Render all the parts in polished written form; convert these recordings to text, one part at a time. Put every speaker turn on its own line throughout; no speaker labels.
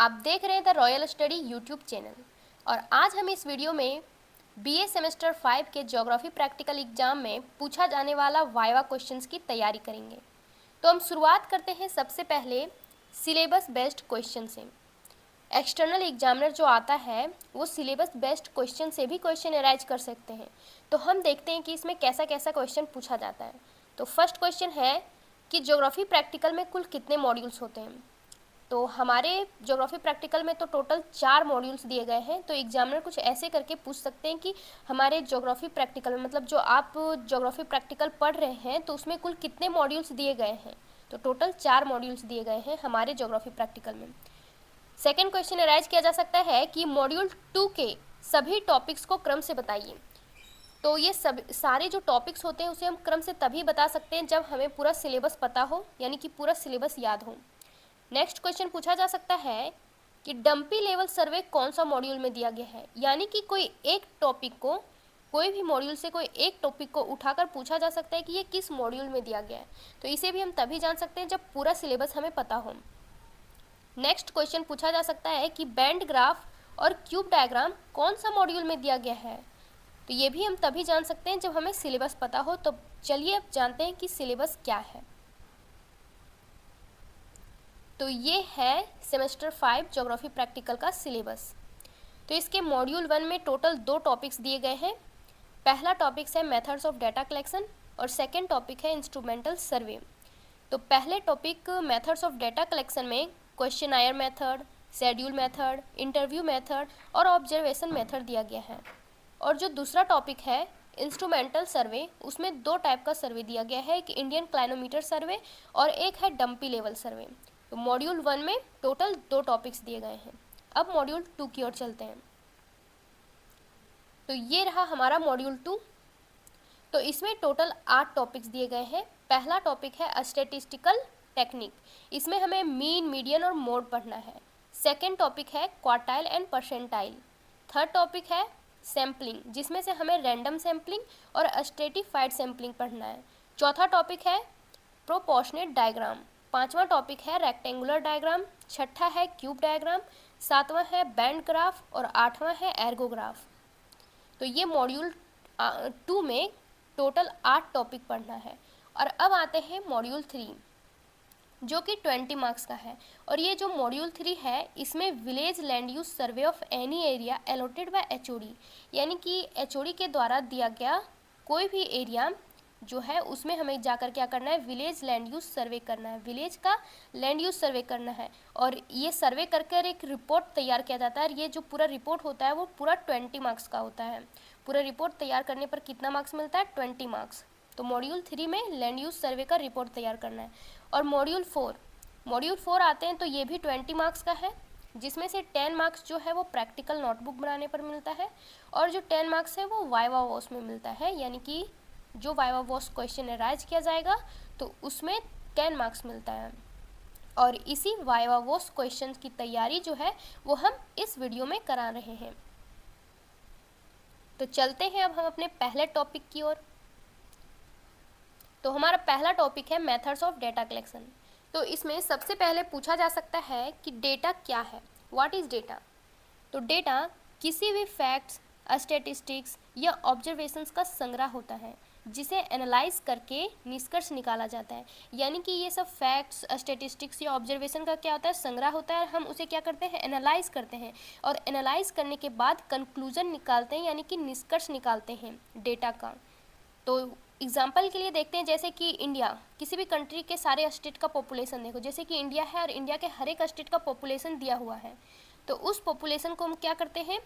आप देख रहे हैं the royal study YouTube channel और आज हम इस वीडियो में बीए सेमेस्टर 5 के ज्योग्राफी प्रैक्टिकल एग्जाम में पूछा जाने वाला वाइवा क्वेश्चंस की तैयारी करेंगे। तो हम शुरुआत करते हैं सबसे पहले सिलेबस बेस्ड क्वेश्चन से। एक्सटर्नल एग्जामिनर जो आता है वो सिलेबस बेस्ड क्वेश्चन से भी क्वेश्चन अराइज कर सकते हैं। तो हम देखते हैं कि इसमें कैसा कैसा क्वेश्चन पूछा जाता है। तो फर्स्ट क्वेश्चन है कि ज्योग्राफी प्रैक्टिकल में कुल कितने मॉड्यूल्स होते हैं। तो हमारे ज्योग्राफी प्रैक्टिकल में तो टोटल 4 मॉड्यूल्स दिए गए हैं। तो एग्जामिनर कुछ ऐसे करके पूछ सकते हैं कि हमारे ज्योग्राफी प्रैक्टिकल में मतलब जो आप ज्योग्राफी प्रैक्टिकल पढ़ रहे हैं तो उसमें कुल कितने मॉड्यूल्स दिए गए हैं। तो टोटल 4 मॉड्यूल्स दिए गए हैं हमारे ज्योग्राफी प्रैक्टिकल में। सेकेंड क्वेश्चन अराइज किया जा सकता है कि मॉड्यूल 2 के सभी टॉपिक्स को क्रम से बताइए। तो ये सब सारे जो टॉपिक्स होते हैं उसे हम क्रम से तभी बता सकते हैं जब हमें पूरा सिलेबस पता हो, यानी कि पूरा सिलेबस याद हो। नेक्स्ट क्वेश्चन पूछा जा सकता है कि डंपी लेवल सर्वे कौन सा मॉड्यूल में दिया गया है, यानी कि कोई एक टॉपिक को, कोई भी मॉड्यूल से कोई एक टॉपिक को उठाकर पूछा जा सकता है कि ये किस मॉड्यूल में दिया गया है। तो इसे भी हम तभी जान सकते हैं जब पूरा सिलेबस हमें पता हो। नेक्स्ट क्वेश्चन पूछा जा सकता है कि बैंड ग्राफ और क्यूब डायग्राम कौन सा मॉड्यूल में दिया गया है। तो ये भी हम तभी जान सकते हैं जब हमें सिलेबस पता हो। तो चलिए अब जानते हैं कि सिलेबस क्या है। तो ये है सेमेस्टर 5 ज्योग्राफी प्रैक्टिकल का सिलेबस। तो इसके मॉड्यूल 1 में टोटल 2 टॉपिक्स दिए गए हैं। पहला टॉपिक है मेथड्स ऑफ डाटा कलेक्शन और सेकंड टॉपिक है इंस्ट्रूमेंटल सर्वे। तो पहले topic methods of data collection में questionnaire method, schedule method, interview method और ऑब्जर्वेशन मेथड दिया गया है। और जो दूसरा टॉपिक है इंस्ट्रूमेंटल सर्वे, उसमें 2 टाइप का सर्वे दिया गया है, एक इंडियन क्लाइनोमीटर सर्वे और एक है डंपी लेवल सर्वे। तो मॉड्यूल 1 में टोटल 2 टॉपिक्स दिए गए हैं। अब मॉड्यूल 2 की ओर चलते हैं। तो ये रहा हमारा मॉड्यूल 2। तो इसमें टोटल 8 टॉपिक्स दिए गए हैं। पहला टॉपिक है स्टैटिस्टिकल टेक्निक, इसमें हमें मीन, मीडियन और मोड पढ़ना है। सेकेंड टॉपिक है quartile and percentile. Third topic है सैम्पलिंग, जिसमें से हमें रैंडम सैम्पलिंग और स्ट्रेटिफाइड सैम्पलिंग पढ़ना है। चौथा टॉपिक है प्रोपोर्शनेट डायग्राम। पांचवा टॉपिक है रेक्टेंगुलर डायग्राम। छठा है क्यूब डायग्राम। सातवां है बैंड ग्राफ और आठवां है एर्गोग्राफ। तो ये मॉड्यूल 2 में टोटल 8 टॉपिक पढ़ना है। और अब आते हैं मॉड्यूल 3, जो कि 20 मार्क्स का है। और ये जो मॉड्यूल 3 है इसमें village land use survey of any area allotted by HOD, यानी कि एचओडी के द्वारा दिया गया कोई भी एरिया जो है उसमें हमें जाकर क्या करना है, विलेज लैंड यूज सर्वे करना है, विलेज का लैंड यूज सर्वे करना है। और ये सर्वे करके एक रिपोर्ट तैयार किया जाता है। और ये जो पूरा रिपोर्ट होता है वो पूरा 20 मार्क्स का होता है। पूरा रिपोर्ट तैयार करने पर कितना मार्क्स मिलता है, 20 मार्क्स। तो मॉड्यूल 3 में लैंड यूज सर्वे का रिपोर्ट तैयार करना है। और मॉड्यूल 4 आते हैं तो ये भी 20 मार्क्स का है, जिसमें से 10 मार्क्स जो है वो प्रैक्टिकल नोटबुक बनाने पर मिलता है और जो 10 मार्क्स है वो वाइवा वॉस में मिलता है, यानी कि जो वाइवा वॉस क्वेश्चन अराइज किया जाएगा तो उसमें 10 मार्क्स मिलता है। और इसी वाइवा वॉस क्वेश्चन की तैयारी जो है वो हम इस वीडियो में करा रहे हैं। तो चलते हैं अब हम अपने पहले टॉपिक की ओर। तो हमारा पहला टॉपिक है मेथड्स ऑफ डेटा कलेक्शन। तो इसमें सबसे पहले पूछा जा सकता है कि डेटा क्या है, व्हाट इज़ डेटा। तो डेटा किसी भी फैक्ट्स, स्टैटिस्टिक्स या ऑब्जर्वेशंस का संग्रह होता है जिसे एनालाइज करके निष्कर्ष निकाला जाता है। यानी कि ये सब फैक्ट्स, स्टैटिस्टिक्स या ऑब्जर्वेशन का क्या होता है, संग्रह होता है। हम उसे क्या करते हैं, एनालाइज करते हैं और एनालाइज करने के बाद कंक्लूजन निकालते हैं, यानी कि निष्कर्ष निकालते हैं डेटा का। तो एग्जाम्पल के लिए देखते हैं, जैसे कि इंडिया, किसी भी कंट्री के सारे स्टेट का पॉपुलेशन देखो, जैसे कि इंडिया है और इंडिया के हर एक स्टेट का पॉपुलेशन दिया हुआ है। तो उस पॉपुलेशन को हम क्या करते हैं,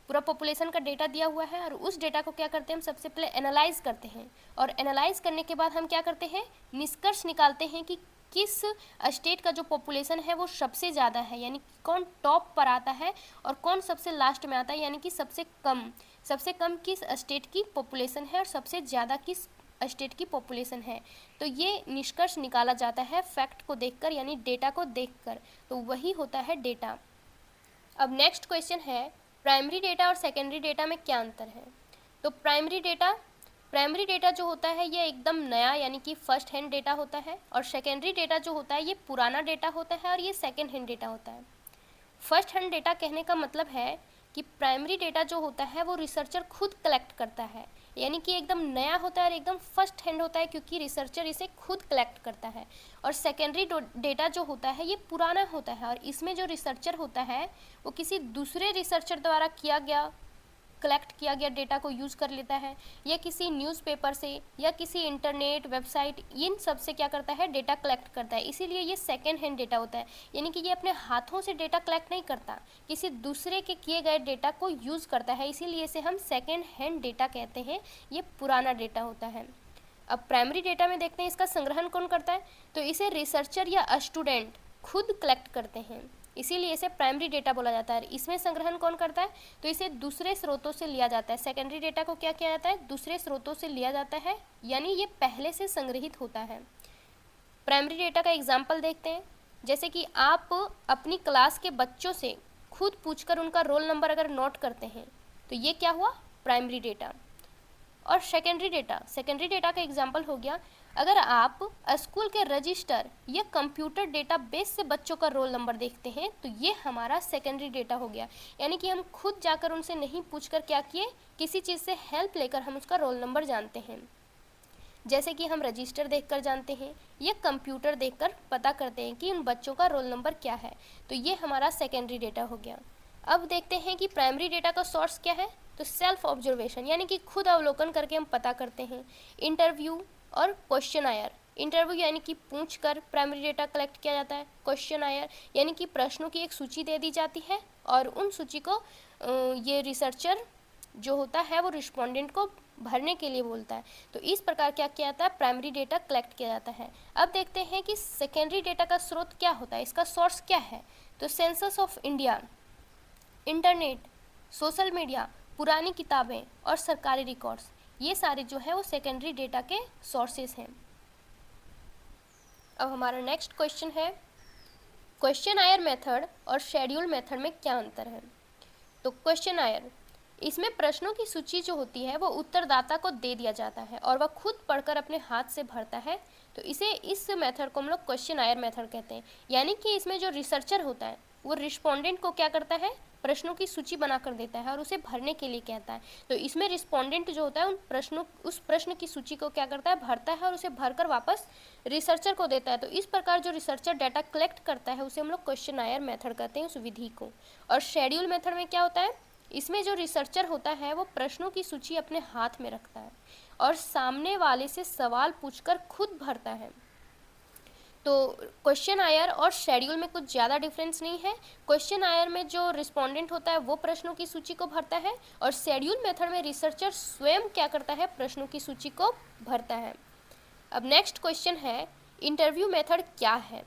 पूरा पॉपुलेशन का डेटा दिया हुआ है और उस डेटा को क्या करते हैं, हम सबसे पहले एनालाइज करते हैं। और एनालाइज करने के बाद हम क्या करते हैं, निष्कर्ष निकालते हैं कि किस स्टेट का जो पॉपुलेशन है वो सबसे ज़्यादा है, यानी कौन टॉप पर आता है और कौन सबसे लास्ट में आता है, यानी कि सबसे कम किस स्टेट की पॉपुलेशन है और सबसे ज़्यादा किस स्टेट की पॉपुलेशन है। तो ये निष्कर्ष निकाला जाता है फैक्ट को देखकर, यानी डेटा को देखकर। तो वही होता है डेटा। अब नेक्स्ट क्वेश्चन है प्राइमरी डेटा और सेकेंडरी डेटा में क्या अंतर है। तो प्राइमरी डेटा जो होता है ये एकदम नया, यानी कि फर्स्ट हैंड डेटा होता है। और सेकेंडरी डेटा जो होता है ये पुराना डेटा होता है और ये सेकेंड हैंड डेटा होता है। फर्स्ट हैंड डेटा कहने का मतलब है कि प्राइमरी डेटा जो होता है वो रिसर्चर खुद कलेक्ट करता है, यानी कि एकदम नया होता है और एकदम फर्स्ट हैंड होता है क्योंकि रिसर्चर इसे खुद कलेक्ट करता है। और सेकेंडरी डेटा जो होता है ये पुराना होता है और इसमें जो रिसर्चर होता है वो किसी दूसरे रिसर्चर द्वारा कलेक्ट किया गया डेटा को यूज़ कर लेता है, या किसी न्यूज़पेपर से या किसी इंटरनेट वेबसाइट, इन सब से क्या करता है, डेटा कलेक्ट करता है। इसीलिए ये सेकेंड हैंड डेटा होता है, यानी कि ये अपने हाथों से डेटा कलेक्ट नहीं करता, किसी दूसरे के किए गए डेटा को यूज़ करता है, इसीलिए इसे हम सेकेंड हैंड डेटा कहते हैं। ये पुराना डेटा होता है। अब प्राइमरी डेटा में देखते हैं इसका संग्रहण कौन करता है, तो इसे रिसर्चर या स्टूडेंट खुद कलेक्ट करते हैं, इसीलिए इसे प्राइमरी डेटा बोला जाता है। इसमें संग्रहण कौन करता है, तो इसे दूसरे स्रोतों से लिया जाता है। सेकेंडरी डेटा को क्या किया जाता है, दूसरे स्रोतों से लिया जाता है, यानी ये पहले से संग्रहित होता है। प्राइमरी डेटा का एग्जाम्पल देखते हैं, जैसे कि आप अपनी क्लास के बच्चों से खुद पूछकर उनका रोल नंबर अगर नोट करते हैं तो ये क्या हुआ, प्राइमरी डेटा। और सेकेंडरी डेटा का एग्जाम्पल हो गया, अगर आप स्कूल के रजिस्टर या कंप्यूटर डेटाबेस से बच्चों का रोल नंबर देखते हैं तो ये हमारा सेकेंडरी डेटा हो गया, यानी कि हम खुद जाकर उनसे नहीं पूछकर क्या किए, किसी चीज़ से हेल्प लेकर हम उसका रोल नंबर जानते हैं। जैसे कि हम रजिस्टर देखकर जानते हैं या कंप्यूटर देखकर पता करते हैं कि उन बच्चों का रोल नंबर क्या है, तो ये हमारा सेकेंडरी डेटा हो गया। अब देखते हैं कि प्राइमरी डेटा का सोर्स क्या है, तो सेल्फ ऑब्जर्वेशन, यानी कि खुद अवलोकन करके हम पता करते हैं। इंटरव्यू और क्वेश्चन आयर, इंटरव्यू यानी कि पूछ कर प्राइमरी डेटा कलेक्ट किया जाता है। क्वेश्चन आयर यानी कि प्रश्नों की एक सूची दे दी जाती है और उन सूची को ये रिसर्चर जो होता है वो रिस्पोंडेंट को भरने के लिए बोलता है। तो इस प्रकार क्या किया जाता है, प्राइमरी डेटा कलेक्ट किया जाता है। अब देखते हैं कि सेकेंडरी डेटा का स्रोत क्या होता है, इसका सोर्स क्या है, तो census of India, internet, social media, पुरानी किताबें और सरकारी रिकॉर्ड्स, ये सारे जो है वो सेकेंडरी डेटा के सोर्सेस हैं। अब हमारा नेक्स्ट क्वेश्चन है, क्वेश्चन आयर मेथड और शेड्यूल मेथड में क्या अंतर है। तो क्वेश्चन आयर, इसमें प्रश्नों की सूची जो होती है वो उत्तरदाता को दे दिया जाता है और वह खुद पढ़कर अपने हाथ से भरता है, तो इस मेथड को हम लोग क्वेश्चन आयर मेथड कहते हैं। यानी कि इसमें जो रिसर्चर होता है वो रिस्पोंडेंट को क्या करता है, प्रश्नों की सूची बनाकर देता है और उसे भरने के लिए कहता है। तो इसमें रिस्पोंडेंट जो होता है उस प्रश्न की सूची को क्या करता है, भरता है और उसे भरकर वापस रिसर्चर को देता है। तो इस प्रकार जो रिसर्चर डाटा कलेक्ट करता है उसे हम लोग क्वेश्चन आयर मेथड कहते हैं, उस विधि को। और शेड्यूल मेथड में क्या होता है, इसमें जो रिसर्चर होता है वो प्रश्नों की सूची अपने हाथ में रखता है और सामने वाले से सवाल पूछकर खुद भरता है। तो क्वेश्चन आयर और शेड्यूल में कुछ ज़्यादा डिफरेंस नहीं है। क्वेश्चन आयर में जो रिस्पोंडेंट होता है वो प्रश्नों की सूची को भरता है और शेड्यूल मेथड में रिसर्चर स्वयं क्या करता है, प्रश्नों की सूची को भरता है। अब नेक्स्ट क्वेश्चन है, इंटरव्यू मेथड क्या है।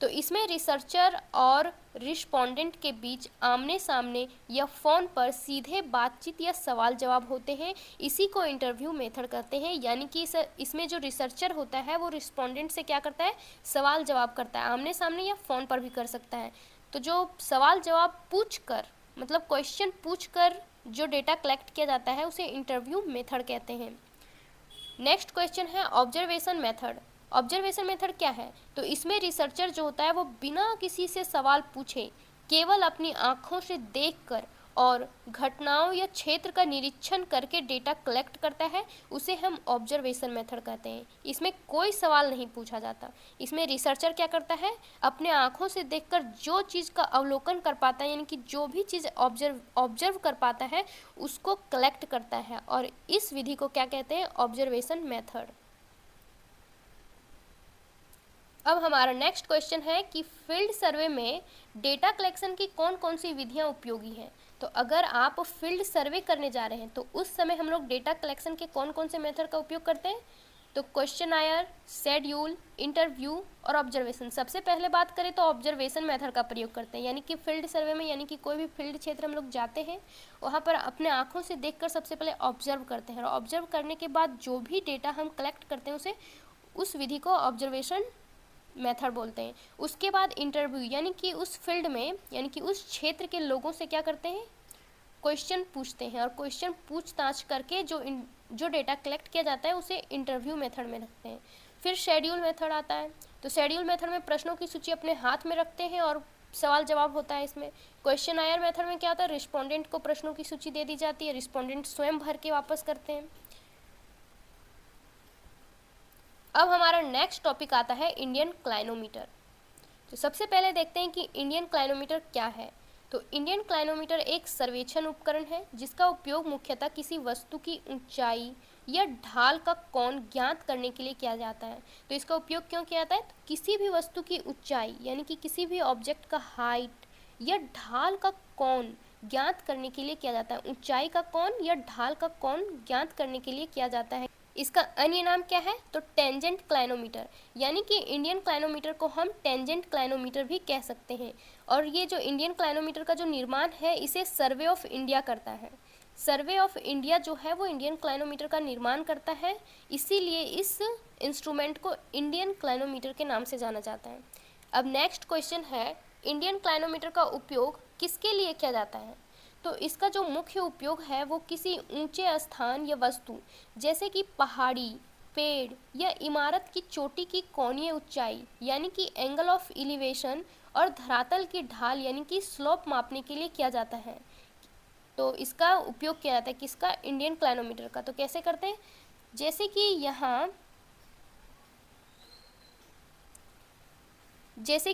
तो इसमें रिसर्चर और रिस्पोंडेंट के बीच आमने सामने या फ़ोन पर सीधे बातचीत या सवाल जवाब होते हैं, इसी को इंटरव्यू मेथड कहते हैं। यानी कि इसमें जो रिसर्चर होता है वो रिस्पोंडेंट से क्या करता है, सवाल जवाब करता है, आमने सामने या फ़ोन पर भी कर सकता है। तो जो सवाल जवाब पूछकर, मतलब क्वेश्चन पूछकर जो डेटा कलेक्ट किया जाता है उसे इंटरव्यू मेथड कहते हैं। नेक्स्ट क्वेश्चन है ऑब्जर्वेशन मेथड। ऑब्जर्वेशन मेथड क्या है, तो इसमें रिसर्चर जो होता है वो बिना किसी से सवाल पूछे केवल अपनी आँखों से देखकर और घटनाओं या क्षेत्र का निरीक्षण करके डेटा कलेक्ट करता है, उसे हम ऑब्जर्वेशन मेथड कहते हैं। इसमें कोई सवाल नहीं पूछा जाता, इसमें रिसर्चर क्या करता है, अपने आँखों से देखकर जो चीज़ का अवलोकन कर पाता है, यानी कि जो भी चीज़ ऑब्जर्व कर पाता है उसको कलेक्ट करता है, और इस विधि को क्या कहते हैं, ऑब्जर्वेशन मेथड। अब हमारा नेक्स्ट क्वेश्चन है कि फील्ड सर्वे में डेटा कलेक्शन की कौन कौन सी विधियाँ उपयोगी हैं। तो अगर आप फील्ड सर्वे करने जा रहे हैं तो उस समय हम लोग डेटा कलेक्शन के कौन कौन से मेथड का उपयोग करते हैं, तो क्वेश्चन आयर, शेड्यूल, इंटरव्यू और ऑब्जर्वेशन। सबसे पहले बात करें तो ऑब्जर्वेशन मेथड का प्रयोग करते हैं, यानी कि फील्ड सर्वे में, यानी कि कोई भी फील्ड क्षेत्र हम लोग जाते हैं वहाँ पर अपने आँखों से देखकर सबसे पहले ऑब्जर्व करते हैं और ऑब्जर्व करने के बाद जो भी डेटा हम कलेक्ट करते हैं उसे, उस विधि को ऑब्जर्वेशन मेथड बोलते हैं। उसके बाद इंटरव्यू, यानी कि उस फील्ड में, यानी कि उस क्षेत्र के लोगों से क्या करते हैं, क्वेश्चन पूछते हैं और क्वेश्चन पूछताछ करके जो डेटा कलेक्ट किया जाता है उसे इंटरव्यू मेथड में रखते हैं। फिर शेड्यूल मेथड आता है, तो शेड्यूल मेथड में प्रश्नों की सूची अपने हाथ में रखते हैं और सवाल जवाब होता है इसमें। क्वेश्चन आयर मेथड में क्या होता है, रिस्पोंडेंट को प्रश्नों की सूची दे दी जाती है, रिस्पोंडेंट स्वयं भर के वापस करते हैं। अब हमारा नेक्स्ट टॉपिक आता है इंडियन क्लाइनोमीटर। तो सबसे पहले देखते हैं कि इंडियन क्लाइनोमीटर क्या है। तो इंडियन क्लाइनोमीटर एक सर्वेक्षण उपकरण है जिसका उपयोग मुख्यतः किसी वस्तु की ऊंचाई या ढाल का कोण ज्ञात करने के लिए किया जाता है। तो इसका उपयोग क्यों किया जाता है, तो किसी भी वस्तु की ऊंचाई यानी कि किसी भी ऑब्जेक्ट का हाइट या ढाल का कोण ज्ञात करने के लिए किया जाता है। ऊंचाई का कोण या ढाल का कोण ज्ञात करने के लिए किया जाता है। इसका अन्य नाम क्या है, तो टेंजेंट क्लाइनोमीटर, यानी कि इंडियन क्लाइनोमीटर को हम टेंजेंट क्लाइनोमीटर भी कह सकते हैं। और ये जो इंडियन क्लाइनोमीटर का जो निर्माण है इसे सर्वे ऑफ इंडिया करता है। सर्वे ऑफ इंडिया जो है वो इंडियन क्लाइनोमीटर का निर्माण करता है, इसीलिए इस इंस्ट्रूमेंट को इंडियन क्लाइनोमीटर के नाम से जाना जाता है। अब नेक्स्ट क्वेश्चन है, इंडियन क्लाइनोमीटर का उपयोग किसके लिए किया जाता है। तो इसका जो मुख्य उपयोग है वो किसी ऊंचे स्थान या वस्तु जैसे कि पहाड़ी, पेड़ या इमारत की चोटी की कोणीय ऊंचाई यानी कि एंगल ऑफ एलिवेशन और धरातल की ढाल यानी कि स्लोप मापने के लिए किया जाता है। तो इसका उपयोग किया जाता है किसका, इंडियन क्लाइनोमीटर का। तो कैसे करते हैं, जैसे कि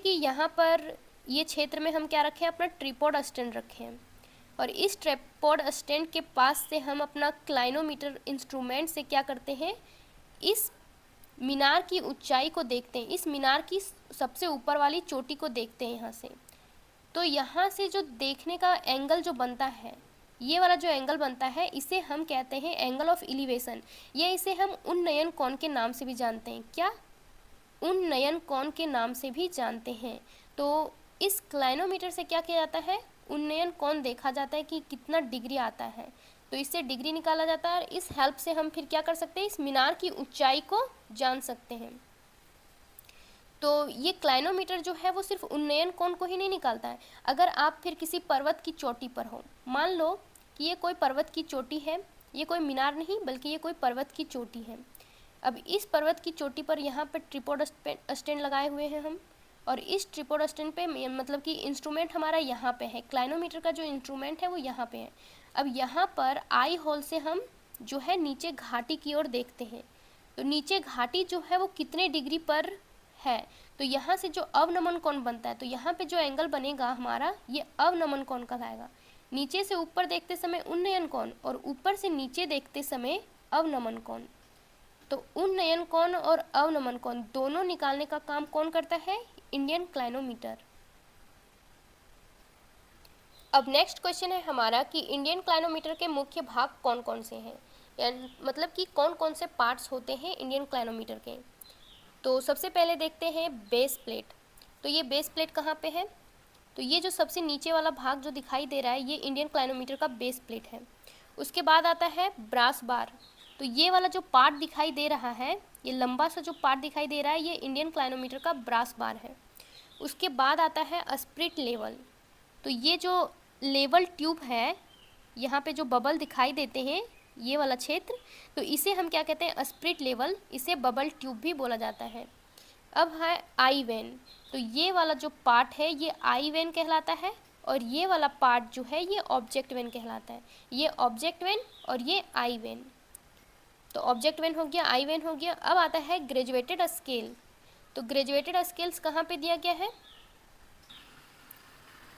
यहाँ पर ये क्षेत्र में हम क्या रखे हैं, अपना ट्रिपॉड स्टैंड रखे हैं और इस ट्रिपॉड स्टैंड के पास से हम अपना क्लाइनोमीटर इंस्ट्रूमेंट से क्या करते हैं, इस मीनार की ऊंचाई को देखते हैं, इस मीनार की सबसे ऊपर वाली चोटी को देखते हैं यहाँ से। तो यहाँ से जो देखने का एंगल जो बनता है, ये वाला जो एंगल बनता है इसे हम कहते हैं एंगल ऑफ एलिवेशन, या इसे हम उन्नयन कोण के नाम से भी जानते हैं। क्या, उन्नयन कोण के नाम से भी जानते हैं। तो इस क्लाइनोमीटर से क्या किया जाता है, उन्नयन कोण देखा जाता है कि कितना डिग्री आता है, तो इससे डिग्री निकाला जाता है और इस हेल्प से हम फिर क्या कर सकते हैं, इस मीनार की ऊंचाई को जान सकते हैं। तो ये क्लाइनोमीटर जो है वो सिर्फ उन्नयन कोण को ही नहीं निकालता है। अगर आप फिर किसी पर्वत की चोटी पर हो, मान लो कि ये कोई पर्वत की चोटी है, ये कोई मीनार नहीं बल्कि ये कोई पर्वत की चोटी है। अब इस पर्वत की चोटी पर यहाँ पर ट्रिपॉड स्टैंड लगाए हुए हैं हम, और इस ट्रिपॉड स्टैंड पे मतलब कि इंस्ट्रूमेंट हमारा यहाँ पे है, क्लाइनोमीटर का जो इंस्ट्रूमेंट है वो यहाँ पे है। अब यहाँ पर आई होल से हम जो है नीचे घाटी की ओर देखते हैं। तो नीचे घाटी जो है वो कितने डिग्री पर है, तो यहाँ से जो अवनमन कोण बनता है, तो यहाँ पे जो एंगल बनेगा हमारा ये अवनमन कोण कहलाएगा। नीचे से ऊपर देखते समय उन्नयन कोण और ऊपर से नीचे देखते समय अवनमन कोण। तो उन्नयन कोण और अवनमन कोण दोनों निकालने का काम कौन करता है, इंडियन क्लाइनोमीटर। अब नेक्स्ट क्वेश्चन है हमारा कि इंडियन क्लाइनोमीटर के मुख्य भाग कौन कौन से हैं, मतलब कि कौन कौन से पार्ट्स होते हैं इंडियन क्लाइनोमीटर के। तो सबसे पहले देखते हैं बेस प्लेट। तो ये बेस प्लेट कहाँ पे है, तो ये जो सबसे नीचे वाला भाग जो दिखाई दे रहा है ये इंडियन क्लाइनोमीटर का बेस प्लेट है। उसके बाद आता है ब्रास बार। तो ये वाला जो पार्ट दिखाई दे रहा है, ये लंबा सा जो पार्ट दिखाई दे रहा है ये इंडियन क्लाइनोमीटर का ब्रास बार है। उसके बाद आता है स्प्रिट लेवल। तो ये जो लेवल ट्यूब है, यहाँ पे जो बबल दिखाई देते हैं ये वाला क्षेत्र, तो इसे हम क्या कहते हैं, स्प्रिट लेवल, इसे बबल ट्यूब भी बोला जाता है। अब है आई वेन। तो ये वाला जो पार्ट है ये आई वेन कहलाता है और ये वाला पार्ट जो है ये ऑब्जेक्ट वेन कहलाता है। ये ऑब्जेक्ट वेन और ये आई वेन। तो ऑब्जेक्ट वेन हो गया, आई वेन हो गया। अब आता है ग्रेजुएटेड स्केल। तो ग्रेजुएटेड स्केल्स कहाँ पे दिया गया है,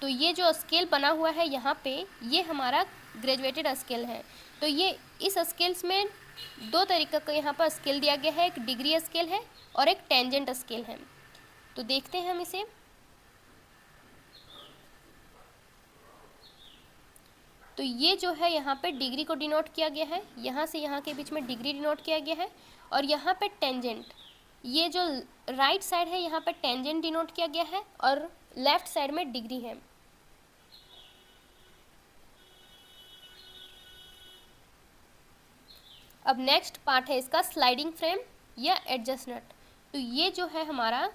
तो ये जो स्केल बना हुआ है यहाँ पे ये हमारा ग्रेजुएटेड स्केल है। तो ये इस स्केल्स में दो तरीके का यहाँ पर स्केल दिया गया है, एक डिग्री स्केल है और एक टेंजेंट स्केल है। तो देखते हैं हम इसे। तो ये जो है यहाँ पे डिग्री को डिनोट किया गया है, यहाँ से यहाँ के बीच में डिग्री डिनोट किया गया है, और यहाँ पे टेंजेंट, ये जो राइट साइड है यहाँ पे टेंजेंट डिनोट किया गया है और लेफ्ट साइड में डिग्री है। अब नेक्स्ट पार्ट है इसका स्लाइडिंग फ्रेम या एडजस्ट नट। तो ये जो है हमारा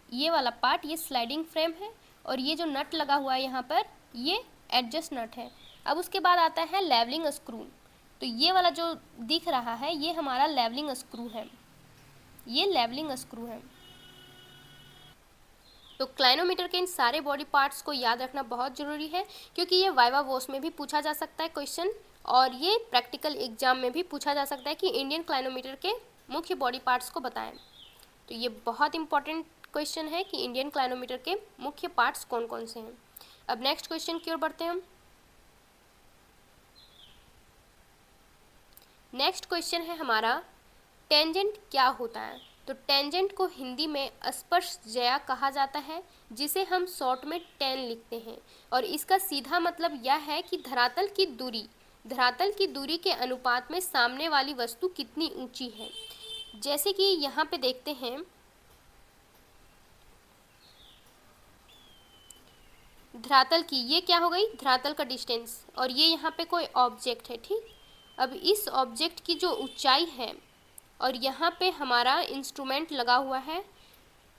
ये वाला पार्ट ये स्लाइडिंग फ्रेम है और ये जो नट लगा हुआ है यहाँ पर ये एडजस्ट नट है। अब उसके बाद आता है लेवलिंग स्क्रू। तो ये वाला जो दिख रहा है ये हमारा लेवलिंग स्क्रू है, ये लेवलिंग स्क्रू है। तो क्लाइनोमीटर के इन सारे बॉडी पार्ट्स को याद रखना बहुत ज़रूरी है, क्योंकि ये वाइवा वॉस में भी पूछा जा सकता है क्वेश्चन, और ये प्रैक्टिकल एग्जाम में भी पूछा जा सकता है कि इंडियन क्लाइनोमीटर के मुख्य बॉडी पार्ट्स को बताएं। तो ये बहुत इंपॉर्टेंट क्वेश्चन है कि इंडियन क्लाइनोमीटर के मुख्य पार्ट्स कौन कौन से हैं। अब नेक्स्ट क्वेश्चन की ओर बढ़ते हैं हम। नेक्स्ट क्वेश्चन है हमारा, टेंजेंट क्या होता है। तो टेंजेंट को हिंदी में स्पर्शज्या कहा जाता है, जिसे हम शॉर्ट में टेन लिखते हैं, और इसका सीधा मतलब यह है कि धरातल की दूरी के अनुपात में सामने वाली वस्तु कितनी ऊंची है। जैसे कि यहाँ पे देखते हैं, धरातल की, ये क्या हो गई, धरातल का डिस्टेंस, और ये यहाँ पे कोई ऑब्जेक्ट है, ठीक। अब इस ऑब्जेक्ट की जो ऊंचाई है, और यहाँ पे हमारा इंस्ट्रूमेंट लगा हुआ है,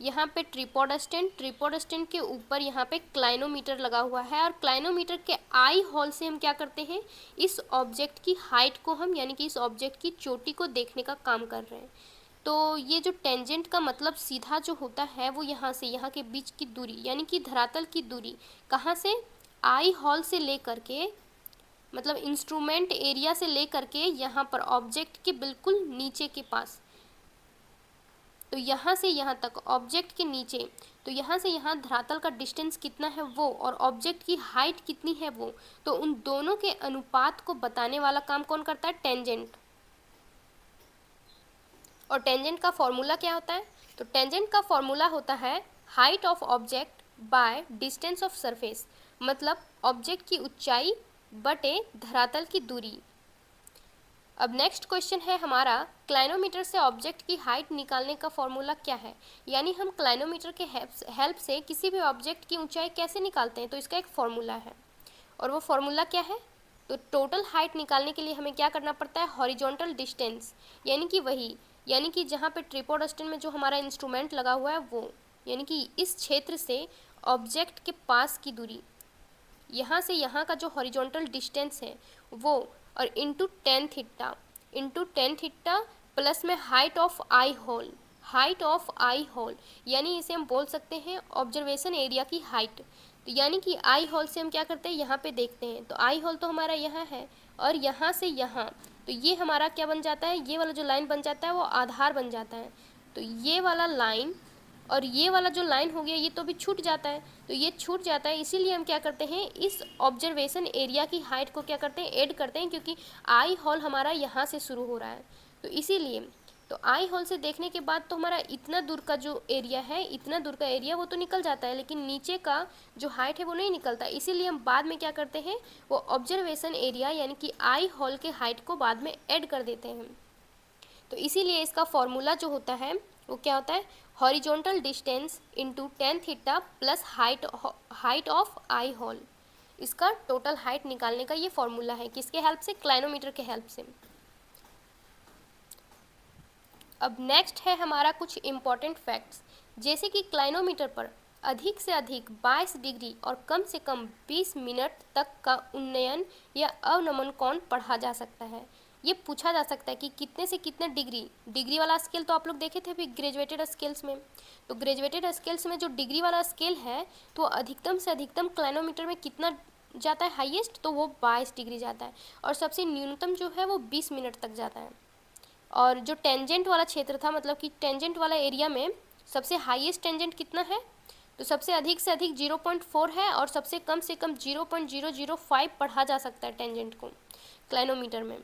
यहाँ पे ट्रिपॉड स्टैंड के ऊपर यहाँ पे क्लाइनोमीटर लगा हुआ है, और क्लाइनोमीटर के आई होल से हम क्या करते हैं, इस ऑब्जेक्ट की हाइट को हम, यानी कि इस ऑब्जेक्ट की चोटी को देखने का काम कर रहे हैं। तो ये जो टेंजेंट का मतलब सीधा जो होता है वो यहाँ से यहाँ के बीच की दूरी, यानी कि धरातल की दूरी, कहाँ से, आई होल से लेकर के, मतलब इंस्ट्रूमेंट एरिया से लेकर के यहाँ पर ऑब्जेक्ट के बिल्कुल नीचे के पास, तो यहाँ से यहाँ तक ऑब्जेक्ट के नीचे, तो यहाँ से यहाँ धरातल का डिस्टेंस कितना है वो, और ऑब्जेक्ट की हाइट कितनी है वो, तो उन दोनों के अनुपात को बताने वाला काम कौन करता है, टेंजेंट। और टेंजेंट का फॉर्मूला क्या होता है, तो टेंजेंट का फॉर्मूला होता है height of object by distance of surface, मतलब ऑब्जेक्ट की ऊंचाई बटे धरातल की दूरी। अब नेक्स्ट क्वेश्चन है हमारा, क्लाइनोमीटर से ऑब्जेक्ट की हाइट निकालने का फॉर्मूला क्या है, यानी हम क्लाइनोमीटर के हेल्प से किसी भी ऑब्जेक्ट की ऊंचाई कैसे निकालते हैं, तो इसका एक फॉर्मूला है, और वो फॉर्मूला क्या है, तो टोटल हाइट निकालने के लिए हमें क्या करना पड़ता है, हॉरिजॉन्टल डिस्टेंस, यानी कि वही, यानी कि जहाँ पे ट्रिपॉड स्टैंड में जो हमारा इंस्ट्रूमेंट लगा हुआ है वो, यानी कि इस क्षेत्र से ऑब्जेक्ट के पास की दूरी, यहाँ से यहाँ का जो हॉरिजॉन्टल डिस्टेंस है वो, और इंटू टेन थीटा प्लस में हाइट ऑफ आई होल, यानी इसे हम बोल सकते हैं ऑब्जर्वेशन एरिया की हाइट। तो यानी कि आई होल से हम क्या करते हैं, यहाँ पे देखते हैं, तो आई होल तो हमारा यहाँ है, और यहाँ से यहाँ, तो ये हमारा क्या बन जाता है, ये वाला जो लाइन बन जाता है वो आधार बन जाता है। तो ये वाला लाइन और ये वाला जो लाइन हो गया ये तो भी छूट जाता है, तो ये छूट जाता है, इसीलिए हम क्या करते हैं, इस ऑब्जर्वेशन एरिया की हाइट को क्या करते हैं, ऐड करते हैं, क्योंकि आई होल हमारा यहाँ से शुरू हो रहा है, तो इसीलिए, तो आई होल से देखने के बाद तो हमारा इतना दूर का जो एरिया है, इतना दूर का एरिया वो तो निकल जाता है, लेकिन नीचे का जो हाइट है वो नहीं निकलता, इसीलिए हम बाद में क्या करते हैं, वो ऑब्जर्वेशन एरिया यानी कि आई होल के हाइट को बाद में ऐड कर देते हैं। तो इसीलिए इसका फॉर्मूला जो होता है वो क्या होता है, horizontal distance into tan theta plus height of eye hole, इसका टोटल हाइट निकालने का ये फॉर्मूला है, किसके हेल्प से, क्लाइनोमीटर के हेल्प से। अब नेक्स्ट है हमारा कुछ इम्पॉर्टेंट फैक्ट्स, जैसे कि क्लाइनोमीटर पर अधिक से अधिक 22 डिग्री और कम से कम 20 मिनट तक का उन्नयन या अवनमन कोण पढ़ा जा सकता है। ये पूछा जा सकता है कि कितने से कितने डिग्री वाला स्केल तो आप लोग देखे थे अभी ग्रेजुएटेड स्केल्स में, तो ग्रेजुएटेड स्केल्स में जो डिग्री वाला स्केल है तो अधिकतम से अधिकतम क्लाइनोमीटर में कितना जाता है, हाईएस्ट, तो वो 22 डिग्री जाता है, और सबसे न्यूनतम जो है वो 20 मिनट तक जाता है। और जो टेंजेंट वाला क्षेत्र था, मतलब कि टेंजेंट वाला एरिया में सबसे हाईएस्ट टेंजेंट कितना है, तो सबसे अधिक से अधिक 0.4 है, और सबसे कम से कम 0.005 पढ़ा जा सकता है टेंजेंट को क्लाइनोमीटर में।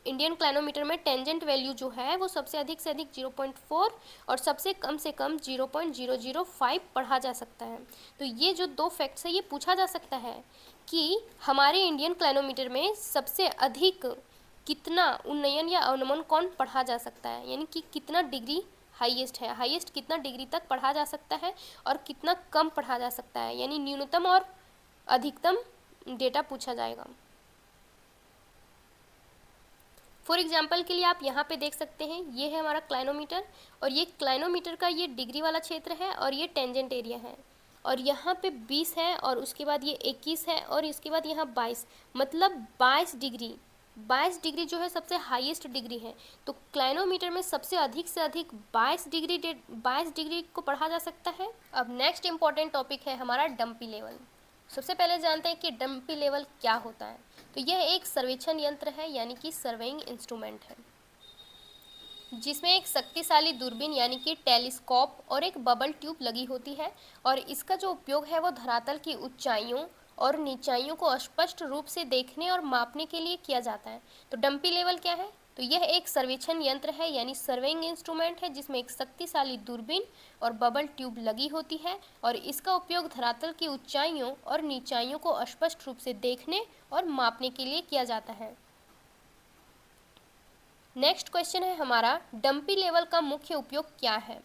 इंडियन क्लाइनोमीटर में टेंजेंट वैल्यू जो है वो सबसे अधिक से अधिक 0.4 और सबसे कम 0.005 पढ़ा जा सकता है। तो ये जो दो फैक्ट्स है ये पूछा जा सकता है कि हमारे इंडियन क्लाइनोमीटर में सबसे अधिक कितना उन्नयन या अवनमन कोण पढ़ा जा सकता है, यानी कि कितना डिग्री हाईएस्ट है, हाईएस्ट कितना डिग्री तक पढ़ा जा सकता है और कितना कम पढ़ा जा सकता है, यानी न्यूनतम और अधिकतम डेटा पूछा जाएगा। फॉर एग्जाम्पल के लिए आप यहाँ पे देख सकते हैं, ये है हमारा क्लाइनोमीटर, और ये क्लाइनोमीटर का ये डिग्री वाला क्षेत्र है और ये टेंजेंट एरिया है, और यहाँ पे 20 है और उसके बाद ये 21 है और इसके बाद यहाँ 22, मतलब 22 डिग्री 22 डिग्री जो है सबसे हाईएस्ट डिग्री है, तो क्लाइनोमीटर में सबसे अधिक से अधिक 22 डिग्री को पढ़ा जा सकता है। अब नेक्स्ट इंपॉर्टेंट टॉपिक है हमारा डंपी लेवल। सबसे पहले जानते हैं कि डंपी लेवल क्या होता है। तो यह एक सर्वेक्षण यंत्र है, यानी कि सर्वेइंग इंस्ट्रूमेंट है, जिसमें एक शक्तिशाली दूरबीन यानी कि टेलीस्कोप और एक बबल ट्यूब लगी होती है, और इसका जो उपयोग है वो धरातल की ऊंचाइयों और नीचाइयों को स्पष्ट रूप से देखने और मापने के लिए किया जाता है। तो डंपी लेवल क्या है? तो यह एक सर्वेक्षण यंत्र है, यानी सर्वेइंग इंस्ट्रूमेंट है, जिसमें एक शक्तिशाली दूरबीन और बबल ट्यूब लगी होती है, और इसका उपयोग धरातल की ऊंचाइयों और नीचाइयों को स्पष्ट रूप से देखने और मापने के लिए किया जाता है। नेक्स्ट क्वेश्चन है हमारा, डंपी लेवल का मुख्य उपयोग क्या है?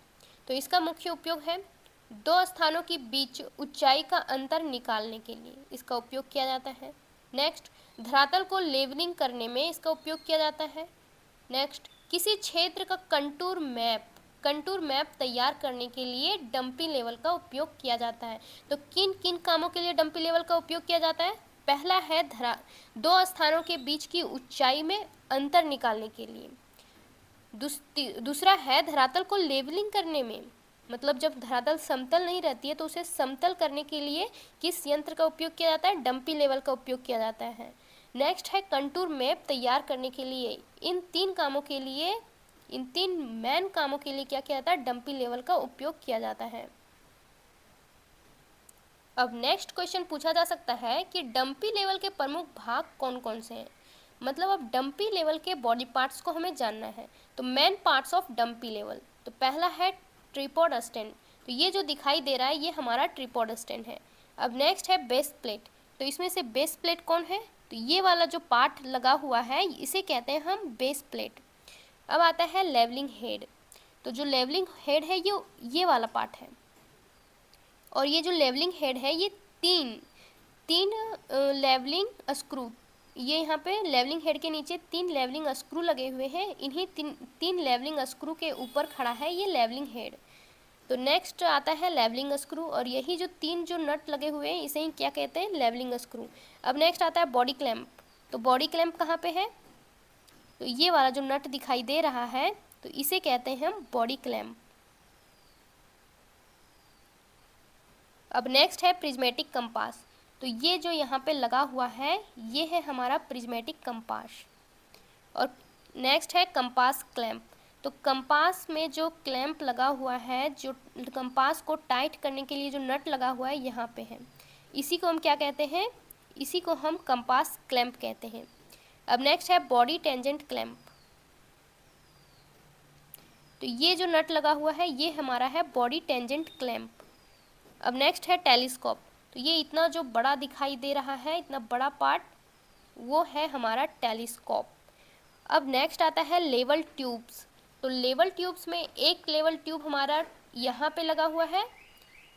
तो इसका मुख्य उपयोग है दो स्थानों के बीच ऊंचाई का अंतर निकालने के लिए इसका उपयोग किया जाता है। नेक्स्ट, धरातल को लेवलिंग करने में इसका उपयोग किया जाता है। नेक्स्ट, किसी क्षेत्र का कंटूर मैप तैयार करने के लिए डंपी लेवल का उपयोग किया जाता है। तो किन किन कामों के लिए डंपी लेवल का उपयोग किया जाता है? पहला है दो स्थानों के बीच की ऊंचाई में अंतर निकालने के लिए। दूसरा है धरातल को लेवलिंग करने में, मतलब जब धरातल समतल नहीं रहती है तो उसे समतल करने के लिए किस यंत्र का उपयोग किया जाता है? डंपी लेवल का उपयोग किया जाता है। नेक्स्ट है कंटूर मैप तैयार करने के लिए। इन तीन मेन कामों के लिए क्या किया जाता है? डंपी लेवल का उपयोग किया जाता है। अब नेक्स्ट क्वेश्चन पूछा जा सकता है कि डंपी लेवल के प्रमुख भाग कौन कौन से हैं? मतलब अब डंपी लेवल के बॉडी पार्ट्स को हमें जानना है। तो main parts of dumpy level, तो पहला है ट्रिपॉड स्टैंड। तो ये जो दिखाई दे रहा है ये हमारा ट्रिपॉड स्टैंड है। अब नेक्स्ट है बेस प्लेट। तो इसमें से बेस प्लेट कौन है? तो ये वाला जो पार्ट लगा हुआ है इसे कहते हैं हम बेस प्लेट। अब आता है लेवलिंग हेड। तो जो लेवलिंग हेड है ये वाला पार्ट है, और ये जो लेवलिंग हेड है ये तीन लेवलिंग स्क्रू, ये यहाँ पे लेवलिंग हेड के नीचे 3 लेवलिंग स्क्रू लगे हुए हैं। इन्हीं तीन लेवलिंग स्क्रू के ऊपर खड़ा है ये लेवलिंग हेड। तो नेक्स्ट आता है लेवलिंग स्क्रू, और यही जो 3 जो नट लगे हुए हैं इसे ही क्या कहते हैं? Levelling screw. अब नेक्स्ट आता है बॉडी क्लैंप। तो बॉडी क्लैंप कहाँ पे है? तो ये वाला जो नट दिखाई दे रहा है तो इसे कहते हैं हम बॉडी क्लैंप। अब नेक्स्ट है प्रिज्मेटिक कंपास। तो ये जो यहाँ पे लगा हुआ है ये है हमारा प्रिज्मेटिक कंपास। और नेक्स्ट है कंपास क्लैंप। तो कंपास में जो क्लैंप लगा हुआ है, जो कंपास को टाइट करने के लिए जो नट लगा हुआ है यहाँ पे है, इसी को हम क्या कहते हैं? इसी को हम कंपास क्लैंप कहते हैं। अब नेक्स्ट है बॉडी टेंजेंट क्लैंप। तो ये जो नट लगा हुआ है ये हमारा है बॉडी टेंजेंट क्लैंप। अब नेक्स्ट है टेलीस्कोप। तो ये इतना जो बड़ा दिखाई दे रहा है, इतना बड़ा पार्ट, वो है हमारा टेलीस्कोप। अब नेक्स्ट आता है लेवल ट्यूब्स। तो लेवल ट्यूब्स में एक लेवल ट्यूब हमारा यहाँ पे लगा हुआ है,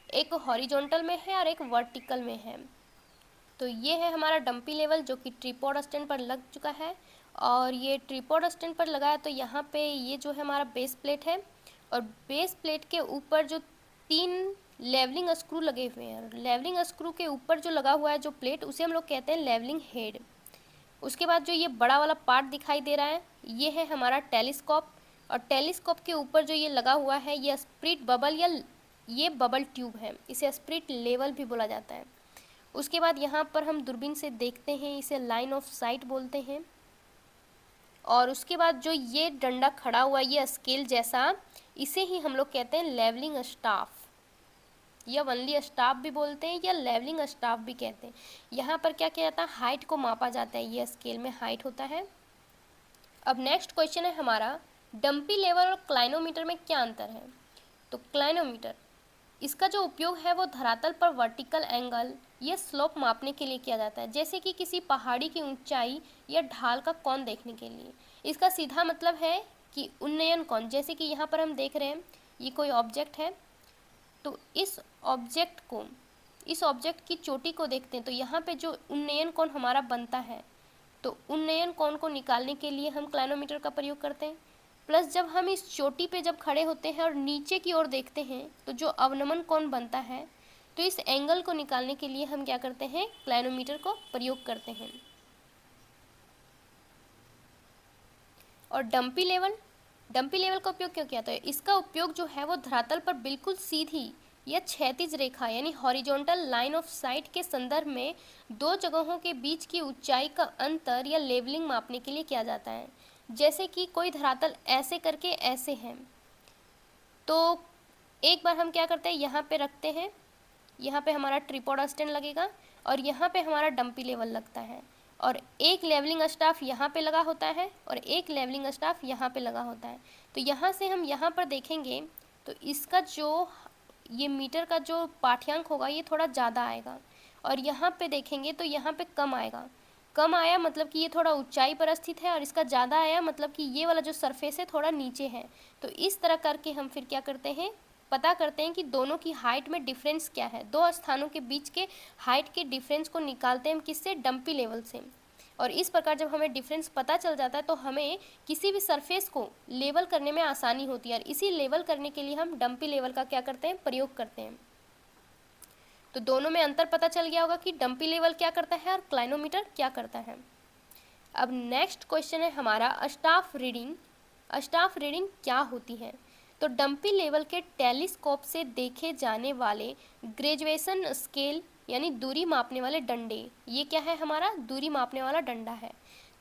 एक हॉरिजॉन्टल में है और एक वर्टिकल में है। तो ये है हमारा डंपी लेवल जो कि ट्रिपॉड स्टैंड पर लग चुका है, और ये ट्रिपॉड स्टैंड पर लगा है। तो यहाँ पे ये जो है हमारा बेस प्लेट है, और बेस प्लेट के ऊपर जो 3 लेवलिंग स्क्रू लगे हुए हैं, लेवलिंग स्क्रू के ऊपर जो लगा हुआ है जो प्लेट, उसे हम लोग कहते हैं लेवलिंग हेड। उसके बाद जो ये बड़ा वाला पार्ट दिखाई दे रहा है ये है हमारा टेलीस्कोप, और टेलीस्कोप के ऊपर जो ये लगा हुआ है ये स्प्लिट बबल या ये बबल ट्यूब है, इसे स्प्लिट लेवल भी बोला जाता है। उसके बाद यहाँ पर हम दूरबीन से देखते हैं, इसे लाइन ऑफ साइट बोलते हैं। और उसके बाद जो ये डंडा खड़ा हुआ ये स्केल जैसा, इसे ही हम लोग कहते हैं लेवलिंग स्टाफ, या वनली स्टाफ भी बोलते हैं या लेवलिंग स्टाफ भी कहते हैं। यहाँ पर क्या किया जाता है? हाइट को मापा जाता है, ये स्केल में हाइट होता है। अब नेक्स्ट क्वेश्चन है हमारा, डंपी लेवल और क्लाइनोमीटर में क्या अंतर है? तो क्लाइनोमीटर, इसका जो उपयोग है वो धरातल पर वर्टिकल एंगल या स्लोप मापने के लिए किया जाता है, जैसे कि किसी पहाड़ी की ऊंचाई या ढाल का कोण देखने के लिए। इसका सीधा मतलब है कि उन्नयन कोण, जैसे कि यहाँ पर हम देख रहे हैं ये कोई ऑब्जेक्ट है, तो इस ऑब्जेक्ट की चोटी को देखते हैं तो यहाँ पे जो उन्नयन कोण हमारा बनता है, तो उन्नयन कोण को निकालने के लिए हम क्लाइनोमीटर का प्रयोग करते हैं। प्लस जब हम इस चोटी पे जब खड़े होते हैं और नीचे की ओर देखते हैं तो जो अवनमन कोण बनता है, तो इस एंगल को निकालने के लिए हम क्या करते हैं? क्लाइनोमीटर को प्रयोग करते हैं। और डंपी लेवल का उपयोग क्यों किया? तो इसका उपयोग जो है वो धरातल पर बिल्कुल सीधी या क्षैतिज रेखा यानी हॉरिजॉन्टल लाइन ऑफ साइट के संदर्भ में दो जगहों के बीच की ऊंचाई का अंतर या लेवलिंग मापने के लिए किया जाता है। जैसे कि कोई धरातल ऐसे करके ऐसे है, तो एक बार हम क्या करते हैं, यहाँ पे रखते हैं, यहाँ पे हमारा ट्रिपॉड स्टैंड लगेगा और यहाँ पे हमारा डंपी लेवल लगता है और एक लेवलिंग स्टाफ यहाँ पे लगा होता है और एक लेवलिंग स्टाफ यहाँ पे लगा होता है। तो यहाँ से हम यहाँ पर देखेंगे तो इसका जो ये मीटर का जो पाठ्यांक होगा ये थोड़ा ज़्यादा आएगा और यहाँ पे देखेंगे तो यहाँ पे कम आएगा। कम आया मतलब कि ये थोड़ा ऊंचाई पर स्थित है और इसका ज़्यादा आया मतलब कि ये वाला जो सरफेस है थोड़ा नीचे है। तो इस तरह करके हम फिर क्या करते हैं, पता करते हैं कि दोनों की हाइट में डिफरेंस क्या है। दो स्थानों के बीच के हाइट के डिफरेंस को निकालते हैं हम किससे, डंपी लेवल से। और इस प्रकार जब हमें डिफरेंस पता चल जाता है तो हमें किसी भी सरफेस को लेवल करने में आसानी होती है और इसी लेवल करने के लिए हम डंपी लेवल का क्या करते हैं, प्रयोग करते हैं। तो दोनों में अंतर पता चल गया होगा कि डंपी लेवल क्या करता है और क्लाइनोमीटर क्या करता है। अब नेक्स्ट क्वेश्चन है हमारा स्टाफ रीडिंग। स्टाफ रीडिंग क्या होती है? तो डंपी लेवल के टेलीस्कोप से देखे जाने वाले ग्रेजुएशन स्केल यानी दूरी मापने वाले डंडे, ये क्या है हमारा, दूरी मापने वाला डंडा है।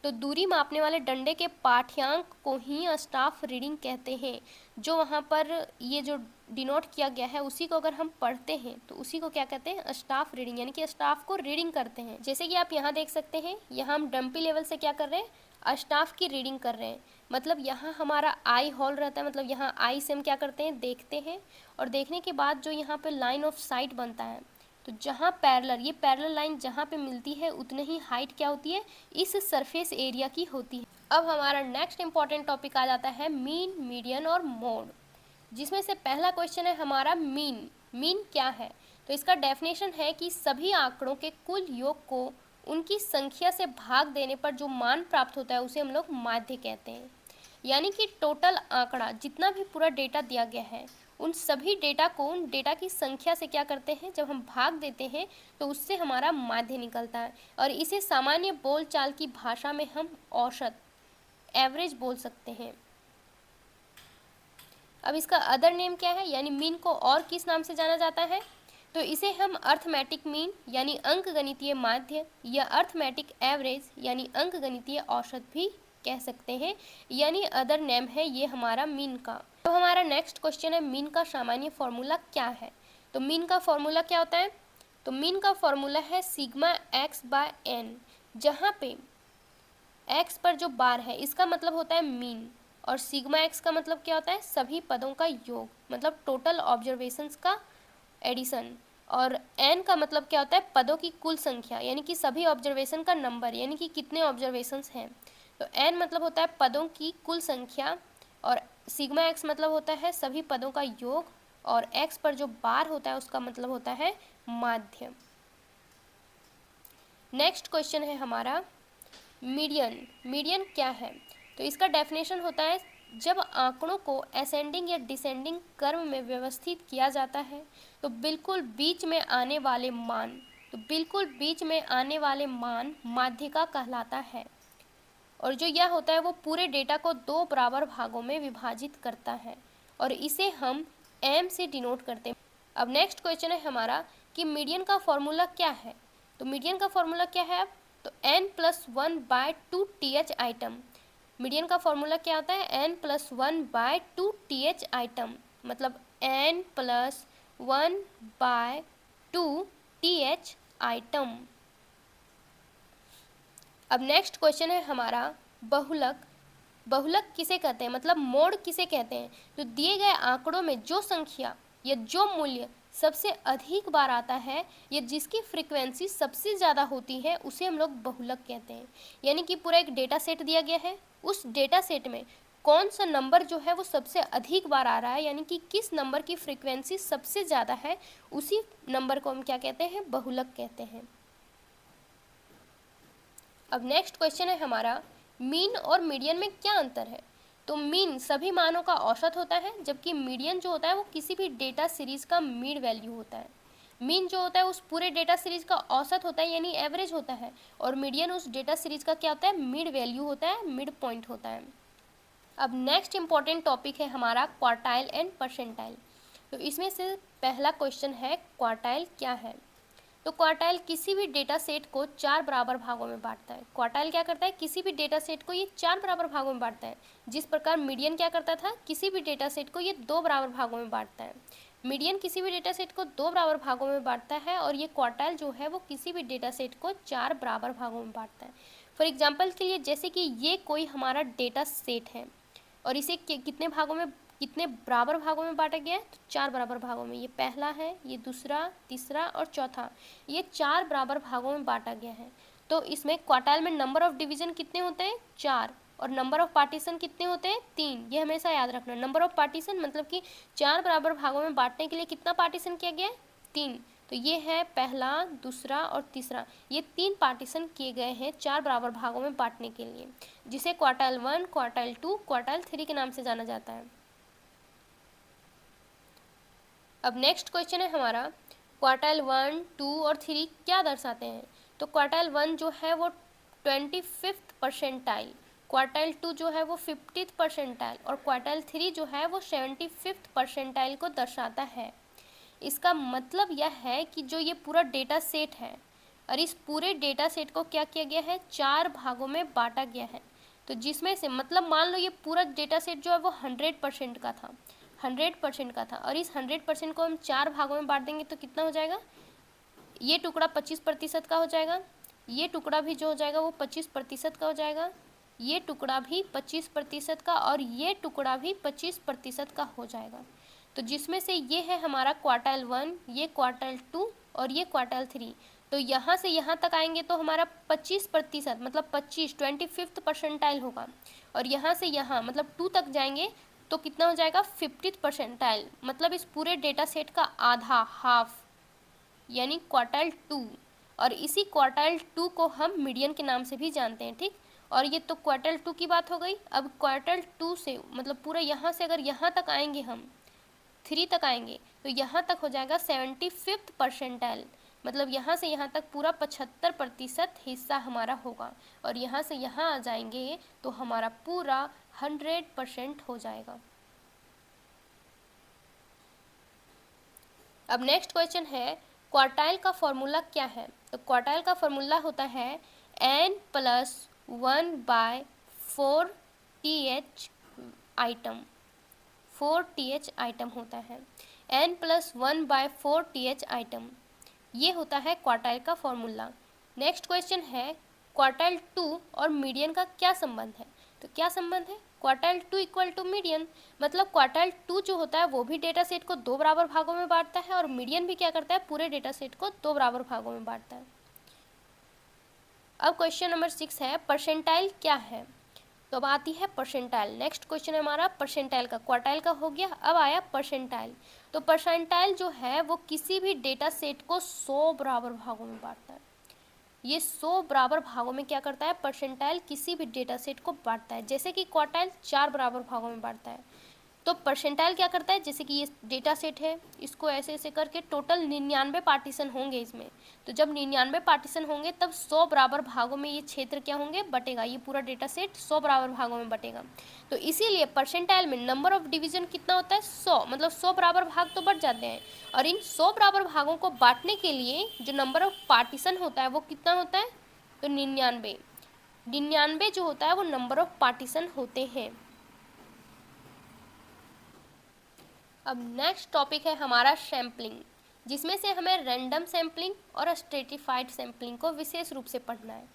तो दूरी मापने वाले डंडे के पाठ्यांक को ही स्टाफ रीडिंग कहते हैं। जो वहाँ पर ये जो डिनोट किया गया है उसी को अगर हम पढ़ते हैं तो उसी को क्या कहते हैं, स्टाफ रीडिंग, यानी कि स्टाफ को रीडिंग करते हैं। जैसे कि आप यहाँ देख सकते हैं, यहाँ हम डंपी लेवल से क्या कर रहे हैं, स्टाफ की रीडिंग कर रहे हैं। मतलब यहाँ हमारा आई हॉल रहता है, मतलब यहाँ आई से हम क्या करते हैं, देखते हैं और देखने के बाद जो यहाँ पे लाइन ऑफ साइट बनता है, तो जहाँ पैरेलल, ये पैरेलल लाइन जहाँ पे मिलती है उतने ही हाइट क्या होती है, इस सरफेस एरिया की होती है। अब हमारा नेक्स्ट इंपॉर्टेंट टॉपिक आ जाता है मीन, मीडियन और मोड, जिसमें से पहला क्वेश्चन है हमारा मीन। मीन क्या है? तो इसका डेफिनेशन है कि सभी आंकड़ों के कुल योग को उनकी संख्या से भाग देने पर जो मान प्राप्त होता है उसे हम लोग माध्य कहते हैं। यानी कि टोटल आंकड़ा, जितना भी पूरा डेटा दिया गया है, उन सभी डेटा को उन डेटा की संख्या से क्या करते हैं, जब हम भाग देते हैं तो उससे हमारा माध्य निकलता है और इसे सामान्य बोलचाल की भाषा में हम औसत, एवरेज बोल सकते हैं। अब इसका अदर नेम क्या है, यानी मीन को और किस नाम से जाना जाता है? तो इसे हम अर्थमेटिक मीन यानी अंकगणितीय माध्य या अर्थमेटिक एवरेज यानी अंकगणितीय औसत भी कह सकते हैं, यानी अदर नेम है ये हमारा मीन का। तो हमारा नेक्स्ट क्वेश्चन है मीन का सामान्य फॉर्मूला क्या है? तो मीन का फॉर्मूला क्या होता है? तो मीन का फॉर्मूला है सिग्मा एक्स बाय एन, जहाँ पे एक्स पर जो बार है इसका मतलब होता है मीन और सिग्मा एक्स का मतलब क्या होता है, सभी पदों का योग, मतलब टोटल ऑब्जर्वेशंस का एडिशन, और एन का मतलब क्या होता है, पदों की कुल संख्या, यानी कि सभी ऑब्जर्वेशन का नंबर, यानी कि कितने ऑब्जर्वेशंस हैं। तो एन मतलब होता है पदों की कुल संख्या और सिग्मा एक्स मतलब होता है सभी पदों का योग और एक्स पर जो बार होता है उसका मतलब होता है माध्य। नेक्स्ट क्वेश्चन है हमारा मीडियन। मीडियन क्या है? तो इसका डेफिनेशन होता है जब आंकड़ों को असेंडिंग या डिसेंडिंग क्रम में व्यवस्थित किया जाता है तो बिल्कुल बीच में आने वाले मान माध्य का कहलाता है और जो यह होता है वो पूरे डेटा को दो बराबर भागों में विभाजित करता है और इसे हम एम से डिनोट करते हैं। अब नेक्स्ट क्वेश्चन है हमारा कि मीडियन का फॉर्मूला क्या है? तो मीडियन का फॉर्मूला क्या है? अब तो n+1/2 TH आइटम। मीडियन का फॉर्मूला क्या होता है? n+1/2 TH आइटम, मतलब n+1/2 TH आइटम। अब नेक्स्ट क्वेश्चन है हमारा बहुलक। बहुलक किसे कहते हैं, मतलब मोड किसे कहते हैं? तो दिए गए आंकड़ों में जो संख्या या जो मूल्य सबसे अधिक बार आता है या जिसकी फ्रीक्वेंसी सबसे ज़्यादा होती है उसे हम लोग बहुलक कहते हैं। यानी कि पूरा एक डेटा सेट दिया गया है, उस डेटा सेट में कौन सा नंबर जो है वो सबसे अधिक बार आ रहा है, यानी कि किस नंबर की फ्रीक्वेंसी सबसे ज़्यादा है, उसी नंबर को हम क्या कहते हैं, बहुलक कहते हैं। अब नेक्स्ट क्वेश्चन है हमारा मीन और मीडियन में क्या अंतर है? तो मीन सभी मानों का औसत होता है, जबकि मीडियन जो होता है वो किसी भी डेटा सीरीज का मिड वैल्यू होता है। मीन जो होता है उस पूरे डेटा सीरीज का औसत होता है, यानी एवरेज होता है, और मीडियन उस डेटा सीरीज का क्या होता है, मिड वैल्यू होता है, मिड पॉइंट होता है। अब नेक्स्ट इम्पॉर्टेंट टॉपिक है हमारा क्वार्टाइल एंड परसेंटाइल। तो इसमें से पहला क्वेश्चन है क्वार्टाइल क्या है। तो क्वार्टाइल किसी भी डेटा सेट को 4 बराबर भागों में बांटता है। क्वार्टाइल क्या करता है, किसी भी डेटा सेट को ये 4 बराबर भागों में बांटता है। जिस प्रकार मीडियन क्या करता था, किसी भी डेटा सेट को ये 2 बराबर भागों में बांटता है। मीडियन किसी भी डेटा सेट को 2 बराबर भागों में बांटता है, और ये क्वार्टाइल जो है वो किसी भी डेटा सेट को 4 बराबर भागों में बांटता है। फॉर एग्जाम्पल के लिए, जैसे कि ये कोई हमारा डेटा सेट है और इसे कितने भागों में, कितने बराबर भागों में बांटा गया है, तो 4 बराबर भागों में। ये पहला है, ये दूसरा, तीसरा और चौथा, ये 4 बराबर भागों में बांटा गया है। तो इसमें क्वार्टाइल में नंबर ऑफ डिवीजन कितने होते हैं, 4, और नंबर ऑफ पार्टीशन कितने होते हैं, 3। ये हमेशा याद रखना। नंबर ऑफ पार्टीशन मतलब कि 4 बराबर भागों में बांटने के लिए कितना पार्टीशन किया गया है, 3। तो ये है पहला, दूसरा और तीसरा, ये 3 पार्टीशन किए गए हैं 4 बराबर भागों में बांटने के लिए, जिसे क्वार्टाइल 1, क्वार्टाइल 2, क्वार्टाइल 3 के नाम से जाना जाता है। अब नेक्स्ट क्वेश्चन है हमारा, क्वार्टाइल 1, 2 और 3 क्या दर्शाते हैं। तो क्वार्टाइल 1 जो है वो 25th परसेंटाइल, क्वार्टाइल 2 जो है वो 50th परसेंटाइल, और क्वार्टाइल 3 जो है वो 75th परसेंटाइल को दर्शाता है। इसका मतलब यह है कि जो ये पूरा डेटा सेट है, और इस पूरे डेटा सेट को क्या किया गया है, 4 भागों में बांटा गया है। तो जिसमें से मतलब मान लो ये पूरा डेटा सेट जो है वो 100% का था, 100% का था, और इस 100% को हम 4 भागों में बांट देंगे तो कितना हो जाएगा, ये टुकड़ा 25% का हो जाएगा, ये टुकड़ा भी जो हो जाएगा वो 25% का हो जाएगा, ये टुकड़ा भी 25% का, और ये टुकड़ा भी 25% का हो जाएगा। तो जिसमें से ये है हमारा क्वार्टाइल 1, ये क्वार्टाइल 2 और ये क्वार्टाइल 3। तो यहाँ से यहाँ तक आएंगे तो हमारा 25% मतलब 25 परसेंटाइल होगा, और यहाँ से यहाँ मतलब 2 तक जाएंगे तो कितना हो जाएगा, 50th परसेंटाइल, मतलब इस पूरे डेटा सेट का आधा, हाफ, यानी क्वार्टाइल 2। और इसी क्वार्टाइल 2 को हम मीडियन के नाम से भी जानते हैं, ठीक। और ये तो क्वार्टाइल 2 की बात हो गई। अब क्वार्टाइल 2 से मतलब पूरा यहाँ से अगर यहाँ तक आएंगे, हम 3 तक आएंगे तो यहाँ तक हो जाएगा 75th परसेंटाइल, मतलब यहाँ से यहाँ तक पूरा 75% हिस्सा हमारा होगा, और यहाँ से यहाँ आ जाएंगे तो हमारा पूरा 100% हो जाएगा। अब नेक्स्ट क्वेश्चन है, क्वार्टाइल का फॉर्मूला क्या है। तो क्वार्टाइल का फॉर्मूला होता है n+1/4th आइटम, 4th आइटम होता है, n+1/4th आइटम, ये होता है क्वार्टाइल का फॉर्मूला। नेक्स्ट क्वेश्चन है, क्वार्टाइल 2 और मीडियन का क्या संबंध है। तो क्या संबंध है, क्वार्टाइल 2 इक्वल टू मीडियन, मतलब क्वार्टाइल 2 जो होता है वो भी डेटा सेट को 2 बराबर भागों में बांटता है, और मीडियन भी क्या करता है, पूरे डेटा सेट को 2 बराबर भागों में बांटता है। अब क्वेश्चन नंबर 6 है, परसेंटाइल क्या है। तो अब आती है परसेंटाइल। नेक्स्ट क्वेश्चन है हमारा परसेंटाइल का, क्वार्टाइल का हो गया, अब आया परसेंटाइल। तो परसेंटाइल जो है वो किसी भी डेटा सेट को 100 बराबर भागों में बांटता है। ये 100 बराबर भागों में क्या करता है, परसेंटाइल किसी भी डेटा सेट को बांटता है। जैसे कि क्वार्टाइल 4 बराबर भागों में बांटता है, तो परसेंटाइल क्या करता है, जैसे कि ये डेटा सेट है, इसको ऐसे ऐसे करके टोटल 99 पार्टीशन होंगे इसमें। तो जब 99 पार्टीशन होंगे तब 100 बराबर भागों में ये क्षेत्र क्या होंगे, बटेगा, ये पूरा डेटा सेट 100 बराबर भागों में बटेगा। तो इसीलिए परसेंटाइल में नंबर ऑफ डिवीजन कितना होता है, 100, मतलब 100 बराबर भाग तो बट जाते हैं, और इन 100 बराबर भागों को बांटने के लिए जो नंबर ऑफ पार्टीशन होता है वो कितना होता है, तो 99 जो होता है वो नंबर ऑफ पार्टीशन होते हैं। अब नेक्स्ट टॉपिक है हमारा सैम्पलिंग, जिसमें से हमें रैंडम सैम्पलिंग और स्ट्रेटिफाइड सैम्पलिंग को विशेष रूप से पढ़ना है।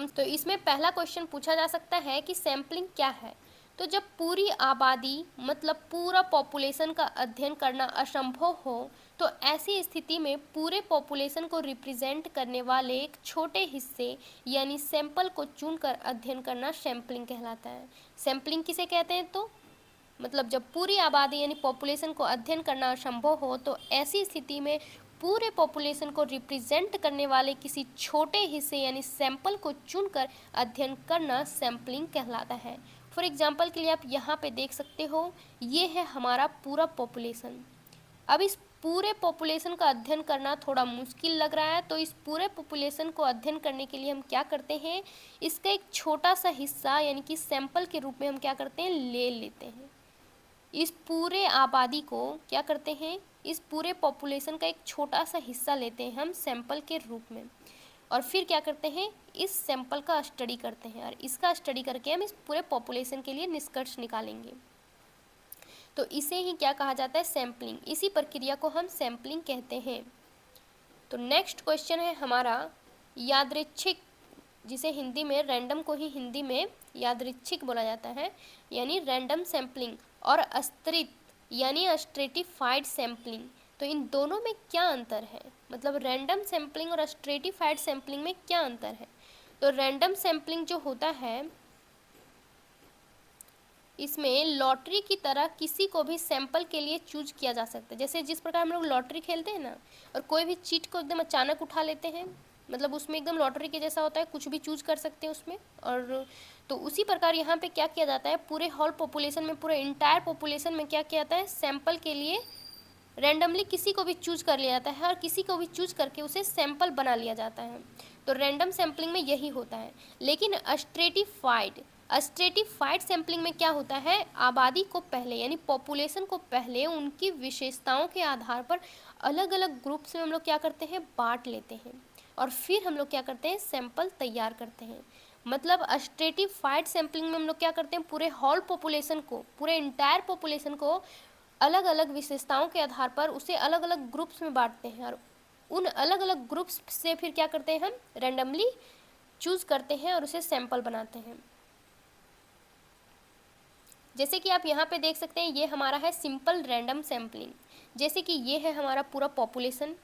तो इसमें पहला क्वेश्चन पूछा जा सकता है कि सैम्पलिंग क्या है। तो जब पूरी आबादी मतलब पूरा पॉपुलेशन का अध्ययन करना असंभव हो, तो ऐसी स्थिति में पूरे पॉपुलेशन को रिप्रेजेंट करने वाले एक छोटे हिस्से यानी सैंपल को चुनकर अध्ययन करना सैम्पलिंग कहलाता है। सैम्पलिंग किसे कहते हैं, तो मतलब जब पूरी आबादी यानी पॉपुलेशन को अध्ययन करना असंभव हो, तो ऐसी स्थिति में पूरे पॉपुलेशन को रिप्रेजेंट करने वाले किसी छोटे हिस्से यानी सैंपल को चुनकर अध्ययन करना सैम्पलिंग कहलाता है। फॉर एग्जांपल के लिए आप यहाँ पे देख सकते हो, ये है हमारा पूरा पॉपुलेशन। अब इस पूरे पॉपुलेशन का अध्ययन करना थोड़ा मुश्किल लग रहा है, तो इस पूरे पॉपुलेशन को अध्ययन करने के लिए हम क्या करते हैं, इसका एक छोटा सा हिस्सा यानी कि सैंपल के रूप में हम क्या करते हैं, ले लेते हैं। इस पूरे आबादी को क्या करते हैं, इस पूरे पॉपुलेशन का एक छोटा सा हिस्सा लेते हैं हम सैंपल के रूप में, और फिर क्या करते हैं, इस सैंपल का स्टडी करते हैं, और इसका स्टडी करके हम इस पूरे पॉपुलेशन के लिए निष्कर्ष निकालेंगे। तो इसे ही क्या कहा जाता है, सैम्पलिंग। इसी प्रक्रिया को हम सैम्पलिंग कहते हैं। तो नेक्स्ट क्वेश्चन है हमारा यादृच्छिक, जिसे हिंदी में रैंडम को ही हिंदी में यादृच्छिक बोला जाता है, यानी रैंडम सैम्पलिंग और अस्त्रित यानी स्ट्रेटिफाइड सैम्पलिंग। तो इन दोनों में क्या अंतर है, मतलब रैंडम सैम्पलिंग और स्ट्रेटिफाइड सैम्पलिंग में क्या अंतर है। तो रैंडम सैम्पलिंग जो होता है, इसमें लॉटरी की तरह किसी को भी सैंपल के लिए चूज किया जा सकता है। जैसे जिस प्रकार हम लोग लॉटरी खेलते हैं ना, और कोई भी चीट को एकदम अचानक उठा लेते हैं, मतलब उसमें एकदम लॉटरी के जैसा होता है, कुछ भी चूज कर सकते हैं उसमें। और तो उसी प्रकार यहाँ पे क्या किया जाता है, पूरे होल पॉपुलेशन में, पूरे इंटायर पॉपुलेशन में क्या किया जाता है, सैंपल के लिए रैंडमली किसी को भी चूज कर लिया जाता है, और किसी को भी चूज करके उसे सैंपल बना लिया जाता है। तो रैंडम सैम्पलिंग में यही होता है। लेकिन स्ट्रेटिफाइड सैम्पलिंग में क्या होता है, आबादी को पहले यानी पॉपुलेशन को पहले उनकी विशेषताओं के आधार पर अलग अलग ग्रुप्स में हम लोग क्या करते हैं, बांट लेते हैं, और फिर हम लोग क्या करते हैं, सैंपल तैयार करते हैं। मतलब स्ट्रेटिफाइड सैम्पलिंग में हम लोग क्या करते हैं, पूरे होल पॉपुलेशन को, पूरे इंटायर पॉपुलेशन को अलग अलग विशेषताओं के आधार पर उसे अलग अलग ग्रुप्स में बांटते हैं, और उन अलग अलग ग्रुप्स से फिर क्या करते हैं, हम रैंडमली चूज करते हैं और उसे सैंपल बनाते हैं। जैसे कि आप यहाँ पे देख सकते हैं, ये हमारा है सिंपल रैंडम सैम्पलिंग। जैसे कि ये है हमारा पूरा पॉपुलेशन।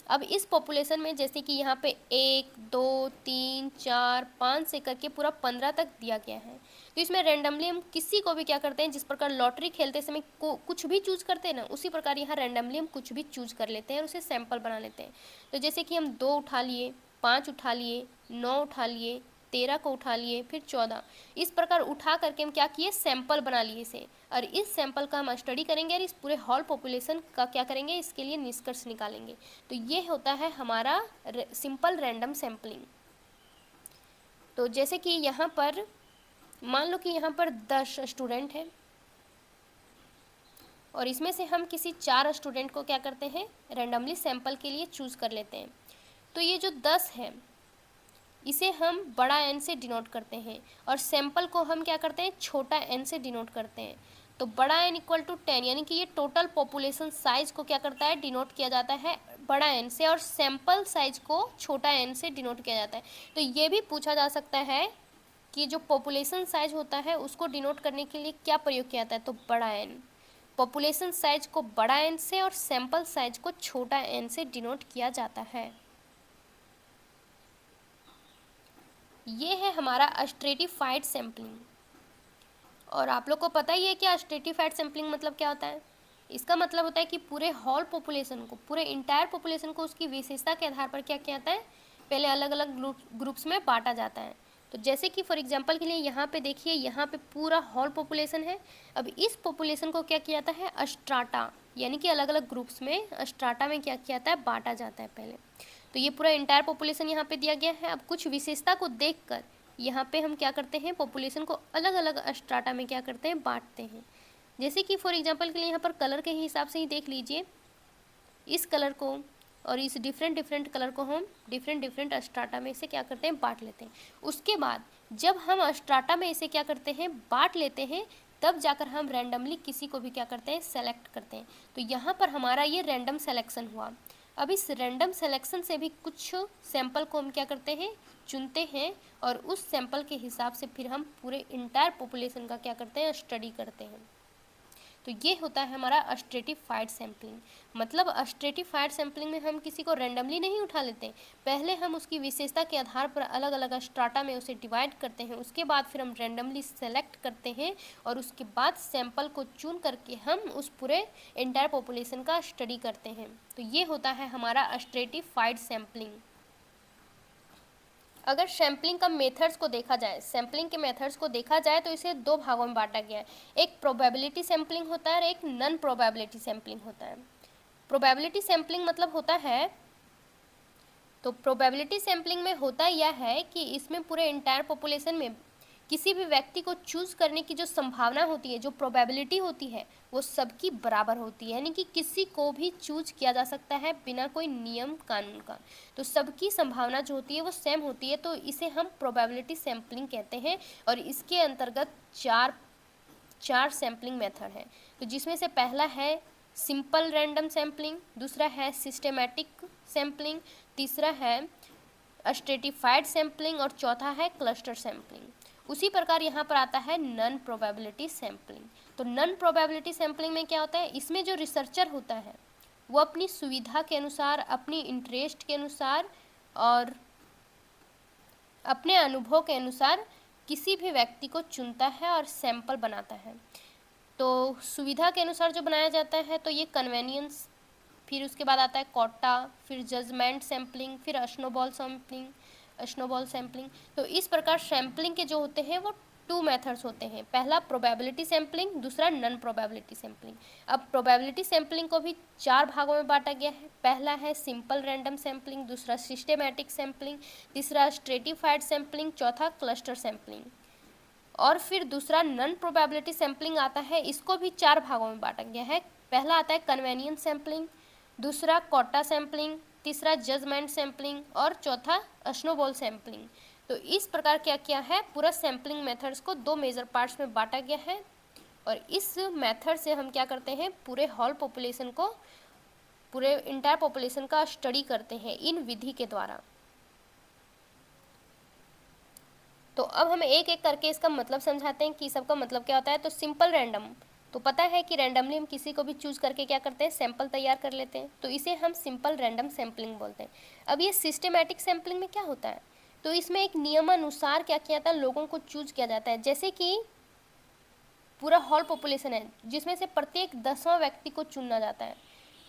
अब इस पॉपुलेशन में जैसे कि यहाँ पे 1 2 3 4 5 से करके पूरा 15 तक दिया गया है। तो इसमें रैंडमली हम किसी को भी क्या करते हैं, जिस प्रकार लॉटरी खेलते समय कुछ भी चूज करते हैं ना, उसी प्रकार यहाँ रैंडमली हम कुछ भी चूज कर लेते हैं और उसे सैंपल बना लेते हैं। तो जैसे कि हम 2 उठा लिए, 5 उठा लिए, 9 उठा लिए, 13 को उठा लिए, फिर 14, इस प्रकार उठा करके हम क्या किए, सैंपल बना लिए इसे, और इस सैंपल का हम स्टडी करेंगे और इस पूरे होल पॉपुलेशन का क्या करेंगे, इसके लिए निष्कर्ष निकालेंगे। तो ये होता है हमारा सिंपल रैंडम सैम्पलिंग। तो जैसे कि यहाँ पर मान लो कि यहाँ पर 10 स्टूडेंट हैं, और इसमें से हम किसी 4 स्टूडेंट को क्या करते हैं, रैंडमली सैंपल के लिए चूज कर लेते हैं। तो ये जो 10 है, इसे हम बड़ा n से डिनोट करते हैं, और सैंपल को हम क्या करते हैं, छोटा n से डिनोट करते हैं। तो बड़ा n इक्वल टू 10, यानी कि ये टोटल पॉपुलेशन साइज को क्या करता है, डिनोट किया जाता है बड़ा n से, और सैंपल साइज को छोटा n से डिनोट किया जाता है। तो ये भी पूछा जा सकता है कि जो पॉपुलेशन साइज होता है उसको डिनोट करने के लिए क्या प्रयोग किया जाता है, तो बड़ा n। पॉपुलेशन साइज को बड़ा n से और सैंपल साइज को छोटा n से डिनोट किया जाता है। ये है हमारा स्ट्रेटिफाइड सैम्पलिंग। और आप लोग को पता ही है कि स्ट्रेटिफाइड सैम्पलिंग मतलब क्या होता है। इसका मतलब होता है कि पूरे होल पॉपुलेशन को, पूरे इंटायर पॉपुलेशन को उसकी विशेषता के आधार पर क्या किया जाता है, पहले अलग अलग ग्रुप्स में बांटा जाता है। तो जैसे कि फॉर एग्जांपल के लिए यहाँ पे देखिए, यहाँ पे पूरा होल पॉपुलेशन है। अब इस पॉपुलेशन को क्या किया जाता है, स्ट्राटा यानी कि अलग अलग ग्रुप्स में, स्ट्राटा में क्या किया जाता है, बांटा जाता है पहले। तो ये पूरा इंटायर पॉपुलेशन यहाँ पे दिया गया है। अब कुछ विशेषता को देखकर यहाँ पे हम क्या करते हैं, पॉपुलेशन को अलग अलग स्ट्राटा में क्या करते हैं, बांटते हैं। जैसे कि फॉर एग्जांपल के लिए यहाँ पर कलर के हिसाब से ही देख लीजिए, इस कलर को और इस डिफरेंट कलर को हम डिफरेंट स्ट्राटा में इसे क्या करते हैं, बांट लेते हैं। उसके बाद जब हम स्ट्राटा में इसे क्या करते हैं, बांट लेते हैं, तब जाकर हम रैंडमली किसी को भी क्या करते हैं, सेलेक्ट करते हैं। तो यहाँ पर हमारा ये रैंडम सेलेक्शन हुआ। अब इस रैंडम सेलेक्शन से भी कुछ सैंपल को हम क्या करते हैं, चुनते हैं, और उस सैंपल के हिसाब से फिर हम पूरे इंटायर पॉपुलेशन का क्या करते हैं, स्टडी करते हैं। तो ये होता है हमारा स्ट्रेटिफाइड सैम्पलिंग। मतलब स्ट्रेटिफाइड सैम्पलिंग में हम किसी को रैंडमली नहीं उठा लेते, पहले हम उसकी विशेषता के आधार पर अलग अलग स्ट्राटा में उसे डिवाइड करते हैं, उसके बाद फिर हम रैंडमली सेलेक्ट करते हैं, और उसके बाद सैंपल को चुन करके हम उस पूरे एंटायर पॉपुलेशन का स्टडी करते हैं। तो ये होता है हमारा स्ट्रेटिफाइड सैम्पलिंग। अगर सैम्पलिंग का मेथड्स को देखा जाए, सैम्पलिंग के मेथड्स को देखा जाए तो इसे 2 भागों में बांटा गया है। एक प्रोबेबिलिटी सैम्पलिंग होता है और एक नॉन प्रोबेबिलिटी सैम्पलिंग होता है। प्रोबेबिलिटी सैम्पलिंग मतलब होता है, तो प्रोबेबिलिटी सैम्पलिंग में होता यह है कि इसमें पूरे इंटायर पॉपुलेशन में किसी भी व्यक्ति को चूज करने की जो संभावना होती है, जो प्रोबेबिलिटी होती है, वो सबकी बराबर होती है, यानी कि किसी को भी चूज किया जा सकता है बिना कोई नियम कानून का। तो सबकी संभावना जो होती है वो सेम होती है, तो इसे हम प्रोबेबिलिटी सैम्पलिंग कहते हैं। और इसके अंतर्गत चार सैम्पलिंग मेथड है, तो जिसमें से पहला है सिंपल रैंडम सैम्पलिंग, दूसरा है सिस्टेमैटिक सैम्पलिंग, तीसरा है स्ट्रेटिफाइड सैम्पलिंग और चौथा है क्लस्टर सैम्पलिंग। उसी प्रकार यहाँ पर आता है नन प्रोबेबिलिटी सैम्पलिंग। तो नन प्रोबेबिलिटी सैम्पलिंग में क्या होता है, इसमें जो रिसर्चर होता है वो अपनी सुविधा के अनुसार, अपनी इंटरेस्ट के अनुसार और अपने अनुभव के अनुसार किसी भी व्यक्ति को चुनता है और सैंपल बनाता है। तो सुविधा के अनुसार जो बनाया जाता है तो ये कन्वेनियंस, फिर उसके बाद आता है कोटा, फिर जजमेंट सैम्पलिंग, फिर स्नोबॉल सैम्पलिंग। तो इस प्रकार सैम्पलिंग के जो होते हैं वो 2 मेथड्स होते हैं, पहला प्रोबेबिलिटी सैम्पलिंग, दूसरा नन प्रोबेबिलिटी सैम्पलिंग। अब प्रोबेबिलिटी सैम्पलिंग को भी 4 भागों में बांटा गया है। पहला है सिंपल रैंडम सैम्पलिंग, दूसरा सिस्टेमैटिक सैम्पलिंग, तीसरा स्ट्रेटिफाइड सैम्पलिंग, चौथा क्लस्टर सैम्पलिंग। और फिर दूसरा नन प्रोबेबिलिटी सैम्पलिंग आता है, इसको भी 4 भागों में बांटा गया है। पहला आता है कन्वेनियंस सैम्पलिंग, दूसरा कोटा सैम्पलिंग, तीसरा जजमेंट सैम्पलिंग और चौथा स्नोबॉल सैम्पलिंग। तो इस प्रकार क्या किया है, पूरा सैम्पलिंग मेथड्स को 2 मेजर पार्ट्स में बांटा गया है। और इस मेथड से हम क्या करते हैं, पूरे होल पॉपुलेशन को, पूरे इंटायर पॉपुलेशन का स्टडी करते हैं इन विधि के द्वारा। तो अब हम एक एक करके इसका मतलब समझाते हैं कि सबका मतलब क्या होता है। तो सिंपल रैंडम, तो पता है कि रैंडमली हम किसी को भी चूज करके क्या करते हैं, सैंपल तैयार कर लेते हैं, तो इसे हम सिंपल रैंडम सैम्पलिंग बोलते हैं। अब ये सिस्टेमैटिक सैम्पलिंग में क्या होता है, तो इसमें एक नियमानुसार क्या किया जाता है, लोगों को चूज किया जाता है। जैसे कि पूरा हॉल पॉपुलेशन है जिसमें से प्रत्येक 10वां व्यक्ति को चुना जाता है।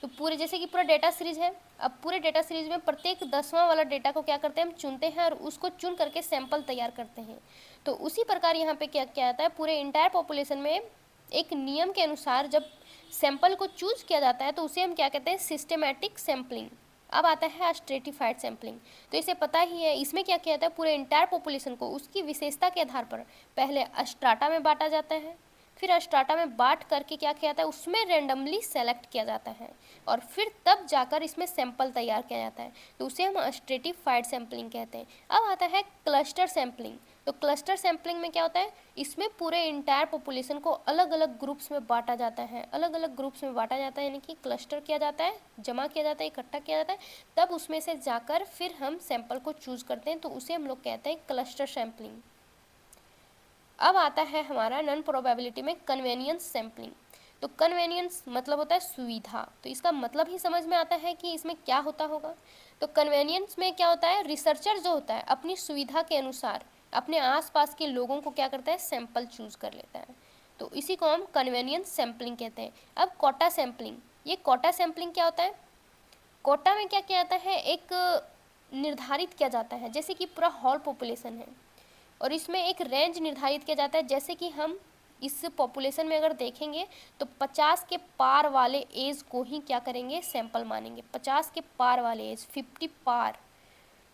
तो पूरे, जैसे कि पूरा डेटा सीरीज है, अब पूरे डेटा सीरीज में प्रत्येक 10वां वाला डेटा को क्या करते हैं, हम चुनते हैं और उसको चुन करके सैंपल तैयार करते हैं। तो उसी प्रकार यहाँ पे क्या किया जाता है, पूरे इंटायर पॉपुलेशन में एक नियम के अनुसार जब सैंपल को चूज किया जाता है तो उसे हम क्या कहते हैं, सिस्टेमैटिक सैम्पलिंग। अब आता है स्ट्रेटिफाइड सैम्पलिंग, तो इसे पता ही है, इसमें क्या किया जाता है, पूरे इंटायर पॉपुलेशन को उसकी विशेषता के आधार पर पहले स्ट्राटा में बांटा जाता है, फिर स्ट्राटा में बांट करके क्या किया जाता है, उसमें रेंडमली सेलेक्ट किया जाता है और फिर तब जाकर इसमें सैंपल तैयार किया जाता है, तो उसे हम स्ट्रेटिफाइड सैम्पलिंग कहते हैं। अब आता है क्लस्टर सैम्पलिंग। तो क्लस्टर सैम्पलिंग में क्या होता है, इसमें पूरे इंटायर पॉपुलेशन को अलग अलग ग्रुप्स में बांटा जाता है, अलग अलग ग्रुप्स में बांटा जाता है, यानी कि क्लस्टर किया जाता है, जमा किया जाता है, इकट्ठा किया जाता है, तब उसमें से जाकर फिर हम सैंपल को चूज करते हैं, तो उसे हम लोग कहते हैं क्लस्टर सैम्पलिंग। अब आता है हमारा नन प्रोबेबिलिटी में कन्वेनियंस सैम्पलिंग। तो कन्वेनियंस मतलब होता है सुविधा, तो इसका मतलब ही समझ में आता है कि इसमें क्या होता होगा। तो कन्वेनियंस में क्या होता है, रिसर्चर जो होता है अपनी सुविधा के अनुसार अपने आसपास के लोगों को क्या करता है, सैंपल चूज कर लेता है, तो इसी को हम कन्वेनियंस सैम्पलिंग कहते हैं। अब कोटा सैम्पलिंग, ये कोटा सैम्पलिंग क्या होता है, कोटा में क्या किया जाता है, एक निर्धारित किया जाता है, जैसे कि पूरा हॉल पॉपुलेशन है और इसमें एक रेंज निर्धारित किया जाता है। जैसे कि हम इस पॉपुलेशन में अगर देखेंगे तो 50 के पार वाले एज को ही क्या करेंगे, सैंपल मानेंगे। 50 के पार वाले एज, 50 पार,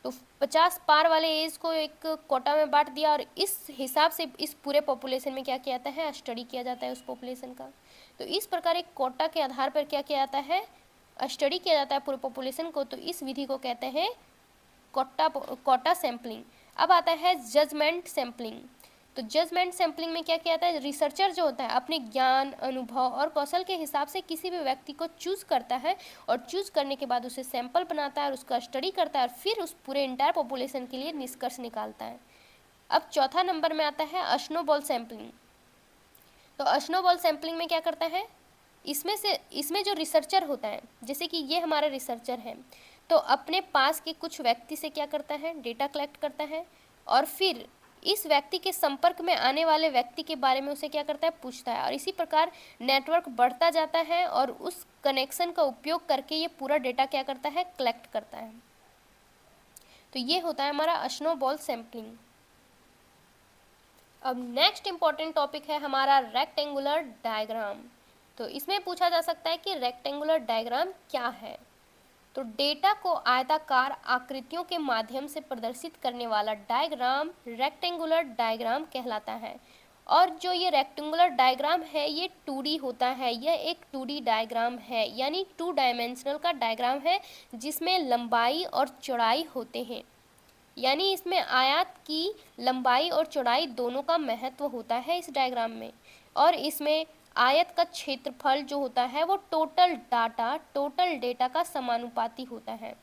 तो 50 पार वाले एज को एक कोटा में बांट दिया और इस हिसाब से इस पूरे पॉपुलेशन में क्या किया जाता है, स्टडी किया जाता है उस पॉपुलेशन का। तो इस प्रकार एक कोटा के आधार पर क्या किया जाता है, स्टडी किया जाता है पूरे पॉपुलेशन को, तो इस विधि को कहते हैं कोटा सैम्पलिंग। अब आता है जजमेंट सैम्पलिंग। तो जजमेंट सैम्पलिंग में क्या किया जाता है, रिसर्चर जो होता है अपने ज्ञान, अनुभव और कौशल के हिसाब से किसी भी व्यक्ति को चूज करता है और चूज करने के बाद उसे सैंपल बनाता है और उसका स्टडी करता है और फिर उस पूरे इंटायर पॉपुलेशन के लिए निष्कर्ष निकालता है। अब चौथा नंबर में आता है स्नोबॉल सैम्पलिंग। तो स्नोबॉल सैम्पलिंग में क्या करता है, इसमें जो रिसर्चर होता है, जैसे कि ये हमारा रिसर्चर है, तो अपने पास के कुछ व्यक्ति से क्या करता है, डेटा कलेक्ट करता है और फिर इस व्यक्ति के संपर्क में आने वाले व्यक्ति के बारे में उसे क्या करता है, पूछता है और इसी प्रकार नेटवर्क बढ़ता जाता है और उस कनेक्शन का उपयोग करके ये पूरा डेटा क्या करता है, कलेक्ट करता है। तो ये होता है हमारा स्नोबॉल सैम्पलिंग। अब नेक्स्ट इंपॉर्टेंट टॉपिक है हमारा रेक्टेंगुलर डायग्राम। तो इसमें पूछा जा सकता है कि रेक्टेंगुलर डायग्राम क्या है। तो डेटा को आयताकार आकृतियों के माध्यम से प्रदर्शित करने वाला डायग्राम रेक्टेंगुलर डायग्राम कहलाता है। और जो ये रेक्टेंगुलर डायग्राम है ये 2D होता है, यह एक 2D डायग्राम है, यानी 2 डायमेंशनल का डायग्राम है जिसमें लंबाई और चौड़ाई होते हैं। यानी इसमें आयत की लंबाई और चौड़ाई दोनों का महत्व होता है इस डायग्राम में। और इसमें आयत का क्षेत्रफल जो होता है वो टोटल डेटा का समानुपाती होता है।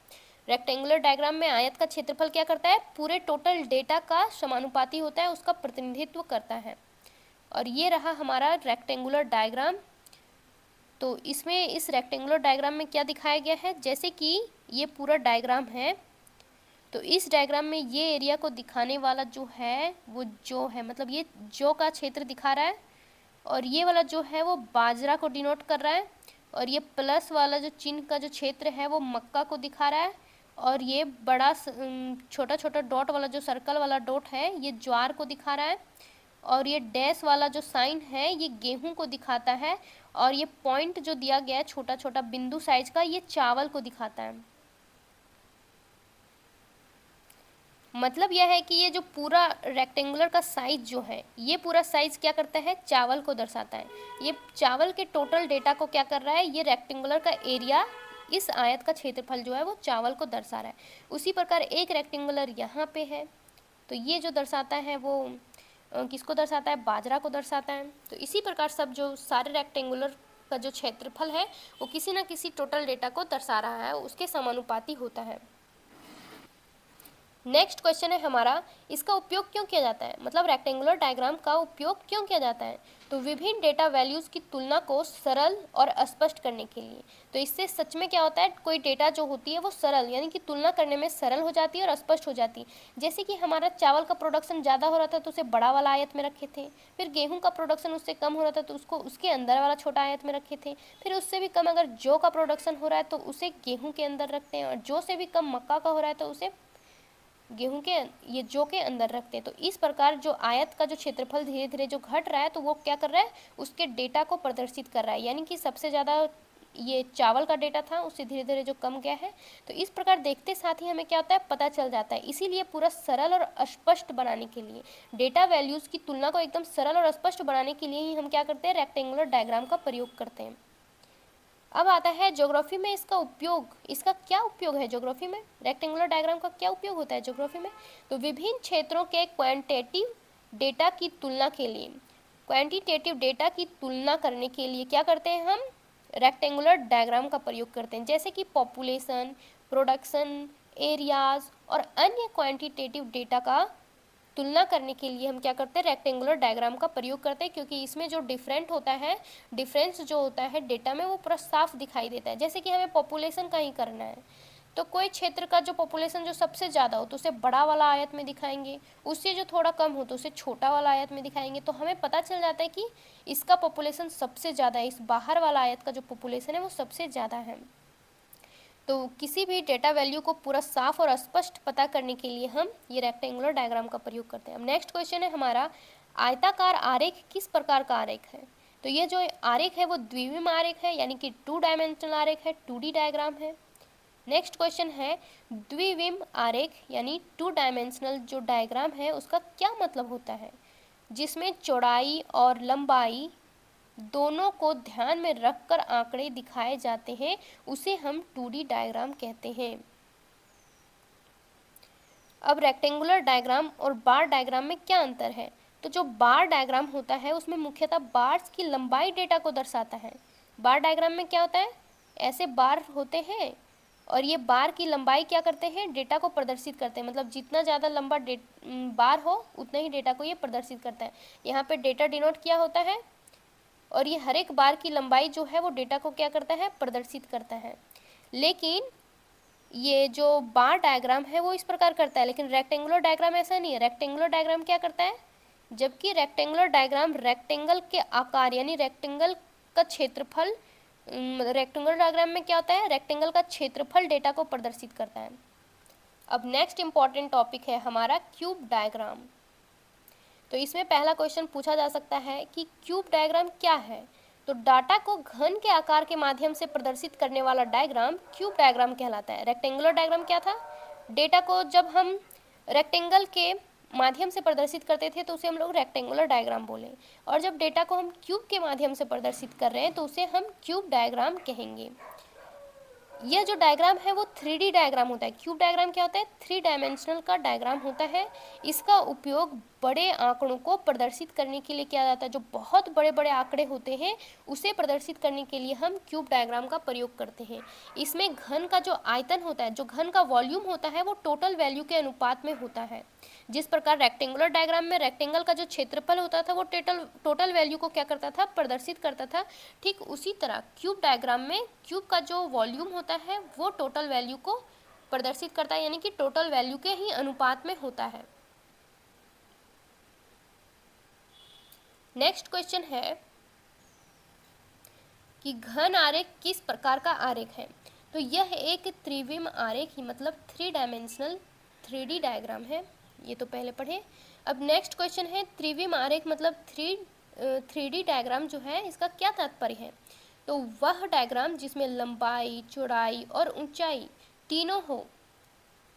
रेक्टेंगुलर डायग्राम में आयत का क्षेत्रफल क्या करता है, पूरे टोटल डेटा का समानुपाती होता है, उसका प्रतिनिधित्व करता है। और ये रहा हमारा रेक्टेंगुलर डायग्राम। तो इसमें इस रेक्टेंगुलर डायग्राम में क्या दिखाया गया है, जैसे कि ये पूरा डायग्राम है, तो इस डायग्राम में ये एरिया को दिखाने वाला जो है वो जो है, मतलब ये जो का क्षेत्र दिखा रहा है, और ये वाला जो है वो बाजरा को डिनोट कर रहा है, और ये प्लस वाला जो चिन्ह का जो क्षेत्र है वो मक्का को दिखा रहा है, और ये बड़ा छोटा छोटा डॉट वाला जो सर्कल वाला डॉट है ये ज्वार को दिखा रहा है, और ये डैश वाला जो साइन है ये गेहूं को दिखाता है, और ये पॉइंट जो दिया गया है छोटा छोटा बिंदु साइज का ये चावल को दिखाता है। मतलब यह है कि ये जो पूरा रेक्टेंगुलर का साइज जो है ये पूरा साइज क्या करता है, चावल को दर्शाता है। ये चावल के टोटल डेटा को क्या कर रहा है, ये रेक्टेंगुलर का एरिया, इस आयत का क्षेत्रफल जो है वो चावल को दर्शा रहा है। उसी प्रकार एक रेक्टेंगुलर यहाँ पे है, तो ये जो दर्शाता है वो किसको दर्शाता है, बाजरा को दर्शाता है। तो इसी प्रकार सब जो सारे रेक्टेंगुलर का जो क्षेत्रफल है वो किसी न किसी टोटल डेटा को दर्शा रहा है, उसके समानुपाती होता है। नेक्स्ट क्वेश्चन है हमारा, इसका उपयोग क्यों किया जाता है, मतलब रेक्टेंगुलर डायग्राम का उपयोग क्यों किया जाता है। तो विभिन्न डेटा वैल्यूज़ की तुलना को सरल और स्पष्ट करने के लिए। तो इससे सच में क्या होता है, कोई डेटा जो होती है वो सरल यानी कि तुलना करने में सरल हो जाती है और स्पष्ट हो जाती है। जैसे कि हमारा चावल का प्रोडक्शन ज़्यादा हो रहा था तो उसे बड़ा वाला आयत में रखे थे, फिर गेहूँ का प्रोडक्शन उससे कम हो रहा था तो उसको उसके अंदर वाला छोटा आयत में रखे थे, फिर उससे भी कम अगर जौ का प्रोडक्शन हो रहा है तो उसे गेहूँ के अंदर रखते हैं, और जौ से भी कम मक्का का हो रहा है तो उसे गेहूं के ये जौ के अंदर रखते हैं। तो इस प्रकार जो आयत का जो क्षेत्रफल धीरे धीरे जो घट रहा है तो वो क्या कर रहा है, उसके डेटा को प्रदर्शित कर रहा है, यानी कि सबसे ज़्यादा ये चावल का डेटा था उससे धीरे धीरे जो कम गया है। तो इस प्रकार देखते साथ ही हमें क्या होता है, पता चल जाता है। इसीलिए पूरा सरल और स्पष्ट बनाने के लिए, डेटा वैल्यूज़ की तुलना को एकदम सरल और स्पष्ट बनाने के लिए ही हम क्या करते हैं, रेक्टेंगुलर डायग्राम का प्रयोग करते हैं। अब आता है ज्योग्राफी में इसका उपयोग, इसका क्या उपयोग है ज्योग्राफी में, रेक्टेंगुलर डायग्राम का क्या उपयोग होता है ज्योग्राफी में। तो विभिन्न क्षेत्रों के क्वांटिटेटिव डेटा की तुलना के लिए, क्वांटिटेटिव डेटा की तुलना करने के लिए क्या करते हैं, हम रेक्टेंगुलर डायग्राम का प्रयोग करते हैं। जैसे कि पॉपुलेशन, प्रोडक्शन, एरियाज और अन्य क्वांटिटेटिव डेटा का तुलना करने के लिए हम क्या करते हैं, रेक्टेंगुलर डायग्राम का प्रयोग करते हैं, क्योंकि इसमें जो डिफरेंस जो होता है डेटा में वो पूरा साफ दिखाई देता है। जैसे कि हमें पॉपुलेशन का ही करना है तो कोई क्षेत्र का जो पॉपुलेशन जो सबसे ज़्यादा हो तो उसे बड़ा वाला आयत में दिखाएंगे, उससे जो थोड़ा कम हो तो उसे छोटा वाला आयत में दिखाएंगे। तो हमें पता चल जाता है कि इसका पॉपुलेशन सबसे ज़्यादा है, इस बाहर वाला आयत का जो पॉपुलेशन है वो सबसे ज़्यादा है। तो किसी भी डेटा वैल्यू को पूरा साफ और स्पष्ट पता करने के लिए हम ये रेक्टेंगुलर डायग्राम का प्रयोग करते हैं। अब नेक्स्ट क्वेश्चन है हमारा, आयताकार आरेख किस प्रकार का आरेख है। तो ये जो आरेख है वो द्विविम आरेख है, यानी कि 2 डायमेंशनल आरेख है, 2D डायग्राम है। नेक्स्ट क्वेश्चन है, द्विविम आरेख यानी 2 डायमेंशनल जो डायग्राम है उसका क्या मतलब होता है, जिसमें चौड़ाई और लंबाई दोनों को ध्यान में रखकर आंकड़े दिखाए जाते हैं, उसे हम 2D डायग्राम कहते हैं। अब रेक्टेंगुलर डायग्राम और बार डायग्राम में क्या अंतर है। तो जो बार डायग्राम होता है उसमें मुख्यतः बार्स की लंबाई डेटा को दर्शाता है। बार डायग्राम में क्या होता है, ऐसे बार होते हैं और ये बार की लंबाई क्या करते हैं, डेटा को प्रदर्शित करते हैं। मतलब जितना ज़्यादा लंबा बार हो उतना ही डेटा को ये प्रदर्शित करता है। यहाँ पे डेटा डिनोट किया होता है और ये हर एक बार की लंबाई जो है वो डेटा को क्या करता है, प्रदर्शित करता है। लेकिन ये जो बार डायग्राम है वो इस प्रकार करता है, लेकिन रेक्टेंगुलर डायग्राम ऐसा नहीं है। रेक्टेंगुलर डायग्राम क्या करता है, जबकि रेक्टेंगुलर डायग्राम रेक्टेंगल के आकार यानी रेक्टेंगल का क्षेत्रफल, रेक्टेंगुलर डायग्राम में क्या होता है, रेक्टेंगल का क्षेत्रफल डेटा को प्रदर्शित करता है। अब नेक्स्ट इंपॉर्टेंट टॉपिक है हमारा क्यूब डायग्राम। तो इसमें पहला क्वेश्चन पूछा जा सकता है कि क्यूब डायग्राम क्या है। तो तो डाटा को घन के आकार के माध्यम से प्रदर्शित करने वाला डायग्राम क्यूब डायग्राम कहलाता है। रेक्टेंगुलर डायग्राम क्या था? डेटा को जब हम रेक्टेंगल के माध्यम से प्रदर्शित करते थे तो उसे हम लोग रेक्टेंगुलर डायग्राम बोले, और जब डेटा को हम क्यूब के माध्यम से प्रदर्शित कर रहे हैं तो उसे हम क्यूब डायग्राम कहेंगे। यह जो डायग्राम है वो 3D डायग्राम होता है। क्यूब डायग्राम क्या होता है? 3 डायमेंशनल का डायग्राम होता है। इसका उपयोग बड़े आंकड़ों को प्रदर्शित करने के लिए किया जाता है। जो बहुत बड़े बड़े आंकड़े होते हैं उसे प्रदर्शित करने के लिए हम क्यूब डायग्राम का प्रयोग करते हैं। इसमें घन का जो आयतन होता है, जो घन का वॉल्यूम होता है, वो टोटल वैल्यू के अनुपात में होता है। जिस प्रकार रेक्टेंगुलर डायग्राम में रेक्टेंगल का जो क्षेत्रफल होता था वो टोटल वैल्यू को क्या करता था? प्रदर्शित करता था। ठीक उसी तरह क्यूब डायग्राम में क्यूब का जो वॉल्यूम होता है वो टोटल वैल्यू को प्रदर्शित करता है, यानी कि टोटल वैल्यू के ही अनुपात में होता है। नेक्स्ट क्वेश्चन है कि घन आरेख किस प्रकार का आरेख है? तो यह एक त्रिविम आरेख ही मतलब 3 डायमेंशनल 3D डायग्राम है। ये तो पहले पढ़े। अब नेक्स्ट क्वेश्चन है त्रिविम आरेख मतलब 3D डायग्राम जो है इसका क्या तात्पर्य है? तो वह डायग्राम जिसमें लंबाई, चौड़ाई और ऊंचाई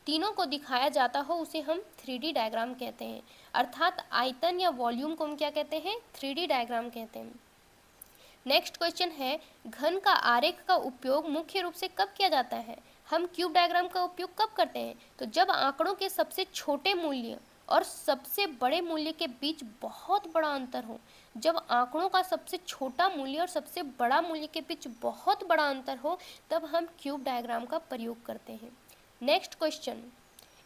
तीनों को दिखाया जाता हो उसे हम 3D डायग्राम कहते हैं। अर्थात आयतन या वॉल्यूम को हम क्या कहते हैं? 3D डायग्राम कहते हैं। नेक्स्ट क्वेश्चन है घन का आरेख का उपयोग मुख्य रूप से कब किया जाता है? हम क्यूब डायग्राम का उपयोग कब करते हैं? तो जब आंकड़ों के सबसे छोटे मूल्य और सबसे बड़े मूल्य के बीच बहुत बड़ा अंतर हो। जब आंकड़ों का सबसे छोटा मूल्य और सबसे बड़ा मूल्य के बीच बहुत बड़ा अंतर हो तब हम क्यूब डायग्राम का प्रयोग करते हैं। नेक्स्ट क्वेश्चन,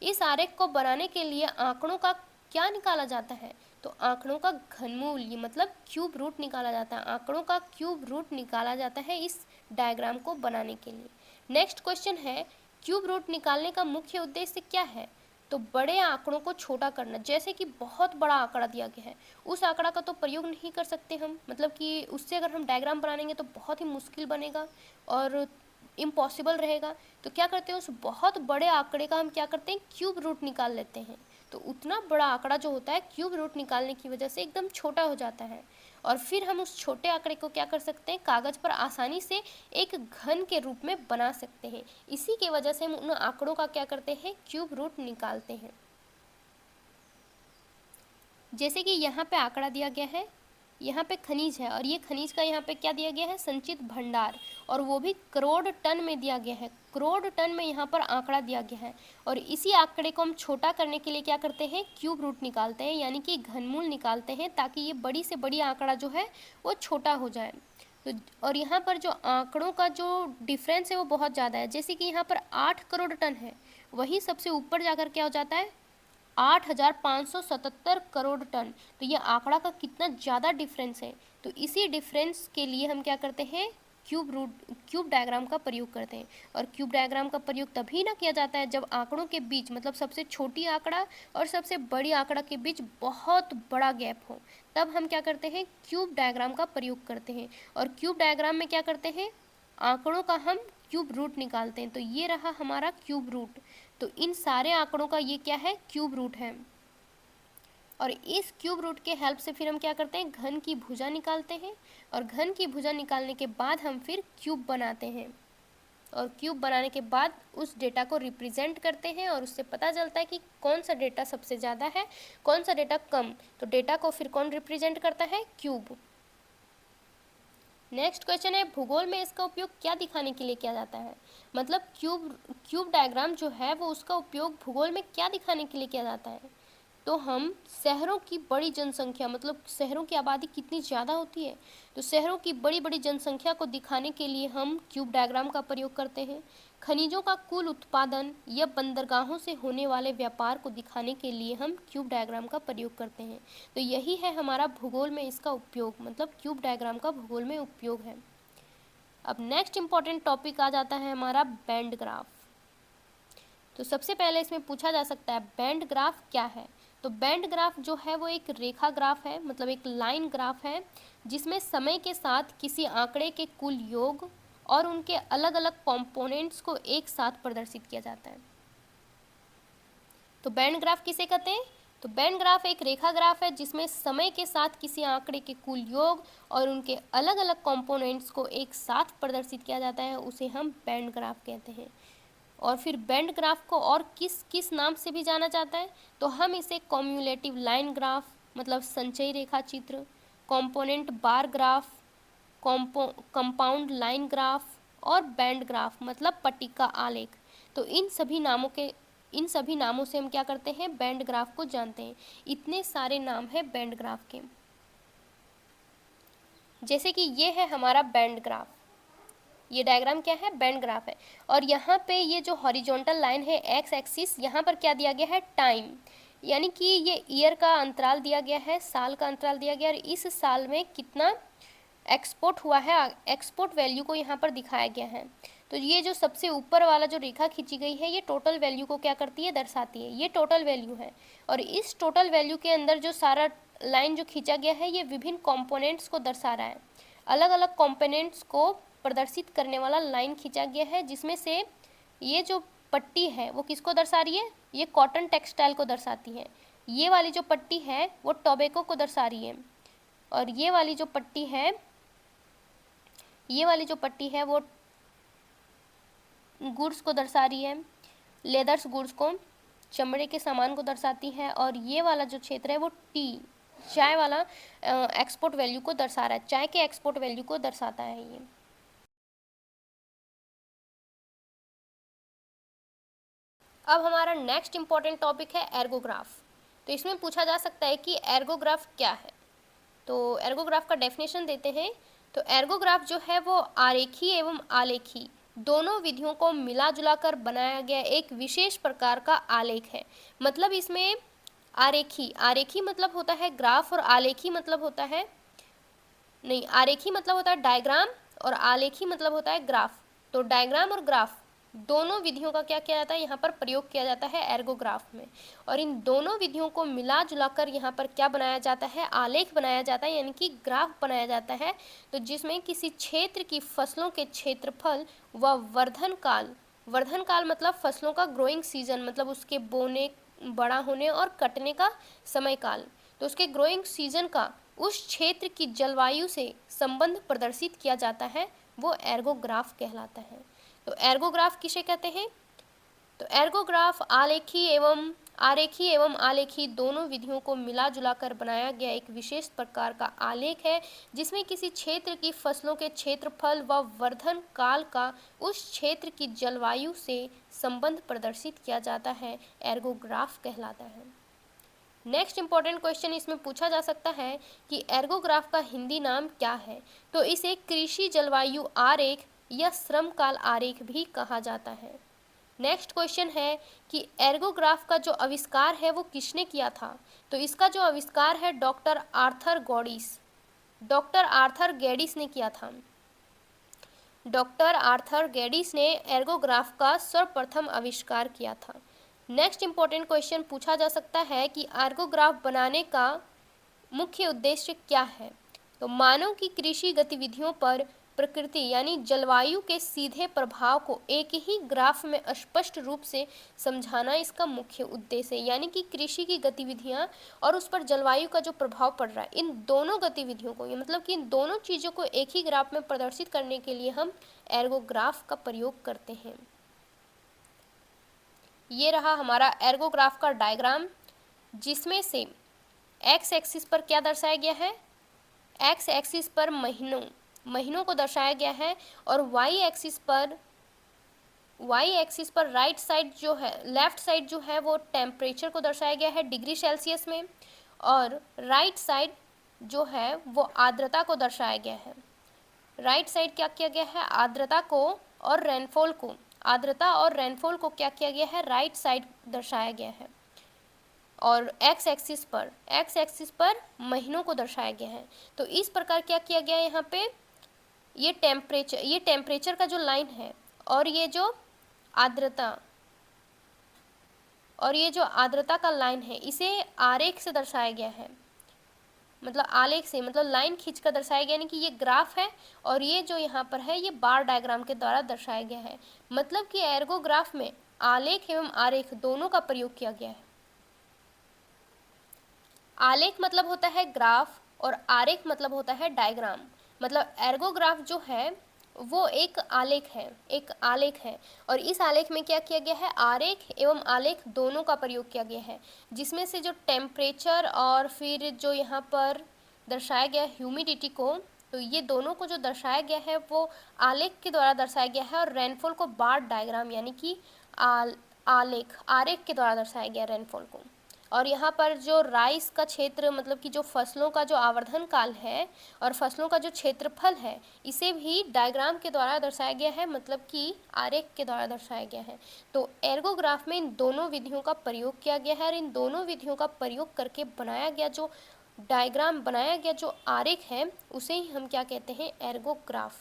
इस आरेख को बनाने के लिए आंकड़ों का क्या निकाला जाता है? तो आंकड़ों का घनमूल मतलब क्यूब रूट निकाला जाता है। आंकड़ों का क्यूब रूट निकाला जाता है इस डायग्राम को बनाने के लिए। नेक्स्ट क्वेश्चन है क्यूब रूट निकालने का मुख्य उद्देश्य क्या है? तो बड़े आंकड़ों को छोटा करना। जैसे कि बहुत बड़ा आंकड़ा दिया गया है, उस आंकड़ा का तो प्रयोग नहीं कर सकते हम, मतलब कि उससे अगर हम डायग्राम बनाएंगे तो बहुत ही मुश्किल बनेगा और इम्पॉसिबल रहेगा। तो क्या करते हैं, उस बहुत बड़े आंकड़े का हम क्या करते हैं? क्यूब रूट निकाल लेते हैं। तो उतना बड़ा आंकड़ा जो होता है क्यूब रूट निकालने की वजह से एकदम छोटा हो जाता है, और फिर हम उस छोटे आंकड़े को क्या कर सकते हैं? कागज़ पर आसानी से एक घन के रूप में बना सकते हैं। इसी की वजह से हम उन आंकड़ों का क्या करते हैं? क्यूब रूट निकालते हैं। जैसे कि यहाँ पे आंकड़ा दिया गया है, यहाँ पे खनिज है, और ये खनिज का यहाँ पे क्या दिया गया है? संचित भंडार, और वो भी करोड़ टन में दिया गया है। करोड़ टन में यहाँ पर आंकड़ा दिया गया है, और इसी आंकड़े को हम छोटा करने के लिए क्या करते हैं? क्यूब रूट निकालते हैं, यानी कि घनमूल निकालते हैं, ताकि ये बड़ी से बड़ी आंकड़ा जो है वो छोटा हो जाए। तो और यहाँ पर जो आंकड़ों का जो डिफरेंस है वो बहुत ज़्यादा है। जैसे कि यहाँ पर 8 करोड़ टन है, वहीं सबसे ऊपर जाकर क्या हो जाता है? 8,577 करोड़ टन। तो ये आंकड़ा का कितना ज़्यादा डिफरेंस है। तो इसी डिफरेंस के लिए हम क्या करते हैं? क्यूब डायग्राम का प्रयोग करते हैं। और क्यूब डायग्राम का प्रयोग तभी ना किया जाता है जब आंकड़ों के बीच मतलब सबसे छोटी आंकड़ा और सबसे बड़ी आंकड़ा के बीच बहुत बड़ा गैप हो, तब हम क्या करते हैं? क्यूब डायग्राम का प्रयोग करते हैं। और क्यूब डायग्राम में क्या करते हैं? आंकड़ों का हम क्यूब रूट निकालते हैं। तो ये रहा हमारा क्यूब रूट। तो इन सारे आंकड़ों का ये क्या है? क्यूब रूट है। और इस क्यूब रूट के हेल्प से फिर हम क्या करते हैं? घन की भुजा निकालते हैं, और घन की भुजा निकालने के बाद हम फिर क्यूब बनाते हैं, और क्यूब बनाने के बाद उस डेटा को रिप्रेजेंट करते हैं, और उससे पता चलता है कि कौन सा डेटा सबसे ज़्यादा है, कौन सा डेटा कम। तो डेटा को फिर कौन रिप्रेजेंट करता है? क्यूब। नेक्स्ट क्वेश्चन है भूगोल में इसका उपयोग क्या दिखाने के लिए किया जाता है? मतलब क्यूब डायग्राम जो है वो उसका उपयोग भूगोल में क्या दिखाने के लिए किया जाता है? तो हम शहरों की बड़ी जनसंख्या मतलब शहरों की आबादी कितनी ज़्यादा होती है, तो शहरों की बड़ी बड़ी जनसंख्या को दिखाने के लिए हम क्यूब डायग्राम का प्रयोग करते हैं। खनिजों का कुल उत्पादन या बंदरगाहों से होने वाले व्यापार को दिखाने के लिए हम क्यूब डायग्राम का प्रयोग करते हैं। तो यही है हमारा भूगोल में इसका उपयोग, मतलब क्यूब डायग्राम का भूगोल में उपयोग है। अब नेक्स्ट इम्पॉर्टेंट टॉपिक आ जाता है हमारा बैंड ग्राफ। तो सबसे पहले इसमें पूछा जा सकता है बैंड ग्राफ क्या है? तो बैंड ग्राफ जो है वो एक रेखा ग्राफ है, मतलब एक लाइन ग्राफ है, जिसमें समय के साथ किसी आंकड़े के कुल योग और उनके अलग अलग कंपोनेंट्स को एक साथ प्रदर्शित किया जाता है। तो बैंड ग्राफ किसे कहते हैं? तो बैंड ग्राफ एक रेखा ग्राफ है जिसमें समय के साथ किसी आंकड़े के कुल योग और उनके अलग अलग कंपोनेंट्स को एक साथ प्रदर्शित किया जाता है, उसे हम बैंड ग्राफ कहते हैं। और फिर बैंड ग्राफ को और किस किस नाम से भी जाना जाता है, तो हम इसे कॉम्युलेटिव लाइन ग्राफ मतलब संचयी रेखा चित्र, component bar graph, compound line graph और बैंड ग्राफ मतलब पट्टिका आलेख, तो इन सभी नामों से हम क्या करते हैं, बैंड ग्राफ को जानते हैं। इतने सारे नाम हैं बैंड ग्राफ के। जैसे कि ये है हमारा बैंड ग्राफ, ये डायग्राम क्या है, बैंड ग्राफ है। और यहाँ पे ये जो हॉरिजॉन्टल लाइन है एक्स एक्सिस, यहाँ पर क्या दिया गया है, टाइम, यानी कि ये ईयर का अंतराल दिया गया है, साल का अंतराल दिया गया है, और इस साल में कितना एक्सपोर्ट हुआ है, एक्सपोर्ट वैल्यू को यहाँ पर दिखाया गया है। तो ये जो सबसे ऊपर वाला जो रेखा खींची गई है, ये टोटल वैल्यू को क्या करती है, दर्शाती है। ये टोटल वैल्यू है, और इस टोटल वैल्यू के अंदर जो सारा लाइन जो खींचा गया है, ये विभिन्न कंपोनेंट्स को दर्शा रहा है। अलग अलग कंपोनेंट्स को प्रदर्शित करने वाला लाइन खींचा गया है, जिसमें से ये जो पट्टी है वो किसको दर्शा रही है, ये कॉटन टेक्सटाइल को दर्शाती है। ये वाली जो पट्टी है वो टोबैको को दर्शा रही है, और ये वाली जो पट्टी है, ये वाली जो पट्टी है वो गुड्स को दर्शा रही है, लेदर्स गुड्स को, चमड़े के सामान को दर्शाती है। और ये वाला जो क्षेत्र है वो टी, चाय वाला एक्सपोर्ट वैल्यू को दर्शा रहा है, चाय के एक्सपोर्ट वैल्यू को दर्शाता है ये। अब हमारा नेक्स्ट इंपॉर्टेंट टॉपिक है एर्गोग्राफ। तो इसमें पूछा जा सकता है कि एर्गोग्राफ क्या है। तो एर्गोग्राफ का डेफिनेशन देते हैं। तो एर्गोग्राफ जो है वो आरेखी एवं आलेखी दोनों विधियों को मिला जुला कर बनाया गया एक विशेष प्रकार का आलेख है। मतलब इसमें आरेखी मतलब होता है ग्राफ, और आलेखी मतलब होता है, नहीं, आरेखी मतलब होता है डायग्राम, और आलेखी मतलब होता है ग्राफ। तो डायग्राम और ग्राफ दोनों विधियों का क्या किया जाता है, यहाँ पर प्रयोग किया जाता है एर्गोग्राफ में। और इन दोनों विधियों को मिला जुला कर यहाँ पर क्या बनाया जाता है, आलेख बनाया जाता है, यानी कि ग्राफ बनाया जाता है। तो जिसमें किसी क्षेत्र की फसलों के क्षेत्रफल व वर्धन काल मतलब फसलों का ग्रोइंग सीजन, मतलब उसके बोने, बड़ा होने और कटने का समय काल, तो उसके ग्रोइंग सीजन का उस क्षेत्र की जलवायु से संबंध प्रदर्शित किया जाता है, वो एर्गोग्राफ कहलाता है। तो एर्गोग्राफ किसे कहते हैं, तो एर्गोग्राफ आरेखी एवं आलेखी दोनों विधियों को मिला जुला कर बनाया गया एक विशेष प्रकार का आलेख है, जिसमें किसी क्षेत्र की फसलों के क्षेत्रफल व वर्धन काल का उस क्षेत्र की जलवायु से संबंध प्रदर्शित किया जाता है, एर्गोग्राफ कहलाता है। नेक्स्ट इंपॉर्टेंट क्वेश्चन इसमें पूछा जा सकता है कि एर्गोग्राफ का हिंदी नाम क्या है। तो इसे कृषि जलवायु आरेख या श्रम काल आरेख भी कहा जाता है। नेक्स्ट क्वेश्चन है कि एर्गोग्राफ का जो आविष्कार है वो किसने किया था। तो इसका जो आविष्कार है डॉक्टर आर्थर गेडिस ने किया था। डॉक्टर आर्थर गेडिस ने एर्गोग्राफ का सर्वप्रथम आविष्कार किया था। नेक्स्ट इंपॉर्टेंट क्वेश्चन पूछा जा सकता है कि एर्गोग्राफ बनाने का मुख्य उद्देश्य क्या है। तो मानव की कृषि गतिविधियों पर प्रकृति यानी जलवायु के सीधे प्रभाव को एक ही ग्राफ में स्पष्ट रूप से समझाना इसका मुख्य उद्देश्य है। यानी कि कृषि की गतिविधियां और उस पर जलवायु का जो प्रभाव पड़ रहा है, इन दोनों गतिविधियों को, मतलब कि इन दोनों चीज़ों को एक ही ग्राफ में प्रदर्शित करने के लिए हम एर्गोग्राफ का प्रयोग करते हैं। ये रहा हमारा एर्गोग्राफ का डायग्राम, जिसमें से एक्स एक्सिस पर क्या दर्शाया गया है, एक्स एक्सिस पर महीनों को दर्शाया गया है, और वाई एक्सिस पर राइट साइड जो है, लेफ्ट साइड जो है वो टेम्परेचर को दर्शाया गया है डिग्री सेल्सियस में, और राइट साइड जो है वो आर्द्रता को दर्शाया गया है। राइट साइड क्या किया गया है, आर्द्रता और रेनफॉल को क्या किया गया है, राइट साइड दर्शाया गया है। और एक्स एक्सिस पर महीनों को दर्शाया गया है। तो इस प्रकार क्या किया गया है, यहाँ पे ये टेम्परेचर का जो लाइन है, और ये जो आर्द्रता का लाइन है, इसे आरेख से दर्शाया गया है। मतलब आलेख से मतलब लाइन खींच कर दर्शाया गया, यानी कि ये ग्राफ है, और ये जो यहाँ पर है ये बार डायग्राम के द्वारा दर्शाया गया है। मतलब कि एर्गोग्राफ में आलेख एवं आरेख दोनों का प्रयोग किया गया है। आलेख मतलब होता है ग्राफ और आरेख मतलब होता है डायग्राम। मतलब एर्गोग्राफ जो है वो एक आलेख है, एक आलेख है। और इस आलेख में क्या किया गया है, आरेख एवं आलेख दोनों का प्रयोग किया गया है, जिसमें से जो टेम्परेचर और फिर जो यहाँ पर दर्शाया गया ह्यूमिडिटी को, तो ये दोनों को जो दर्शाया गया है वो आलेख के द्वारा दर्शाया गया है। और रेनफॉल को बार डायग्राम यानी कि आलेख आरेख के द्वारा दर्शाया गया रेनफॉल को। और यहाँ पर जो राइस का क्षेत्र मतलब कि जो फसलों का जो आवर्धन काल है और फसलों का जो क्षेत्रफल है, इसे भी डायग्राम के द्वारा दर्शाया गया है, मतलब कि आरेख के द्वारा दर्शाया गया है। तो एर्गोग्राफ में इन दोनों विधियों का प्रयोग किया गया है और इन दोनों विधियों का प्रयोग करके बनाया गया जो डायग्राम, बनाया गया जो आरेख है, उसे ही हम क्या कहते हैं, एर्गोग्राफ।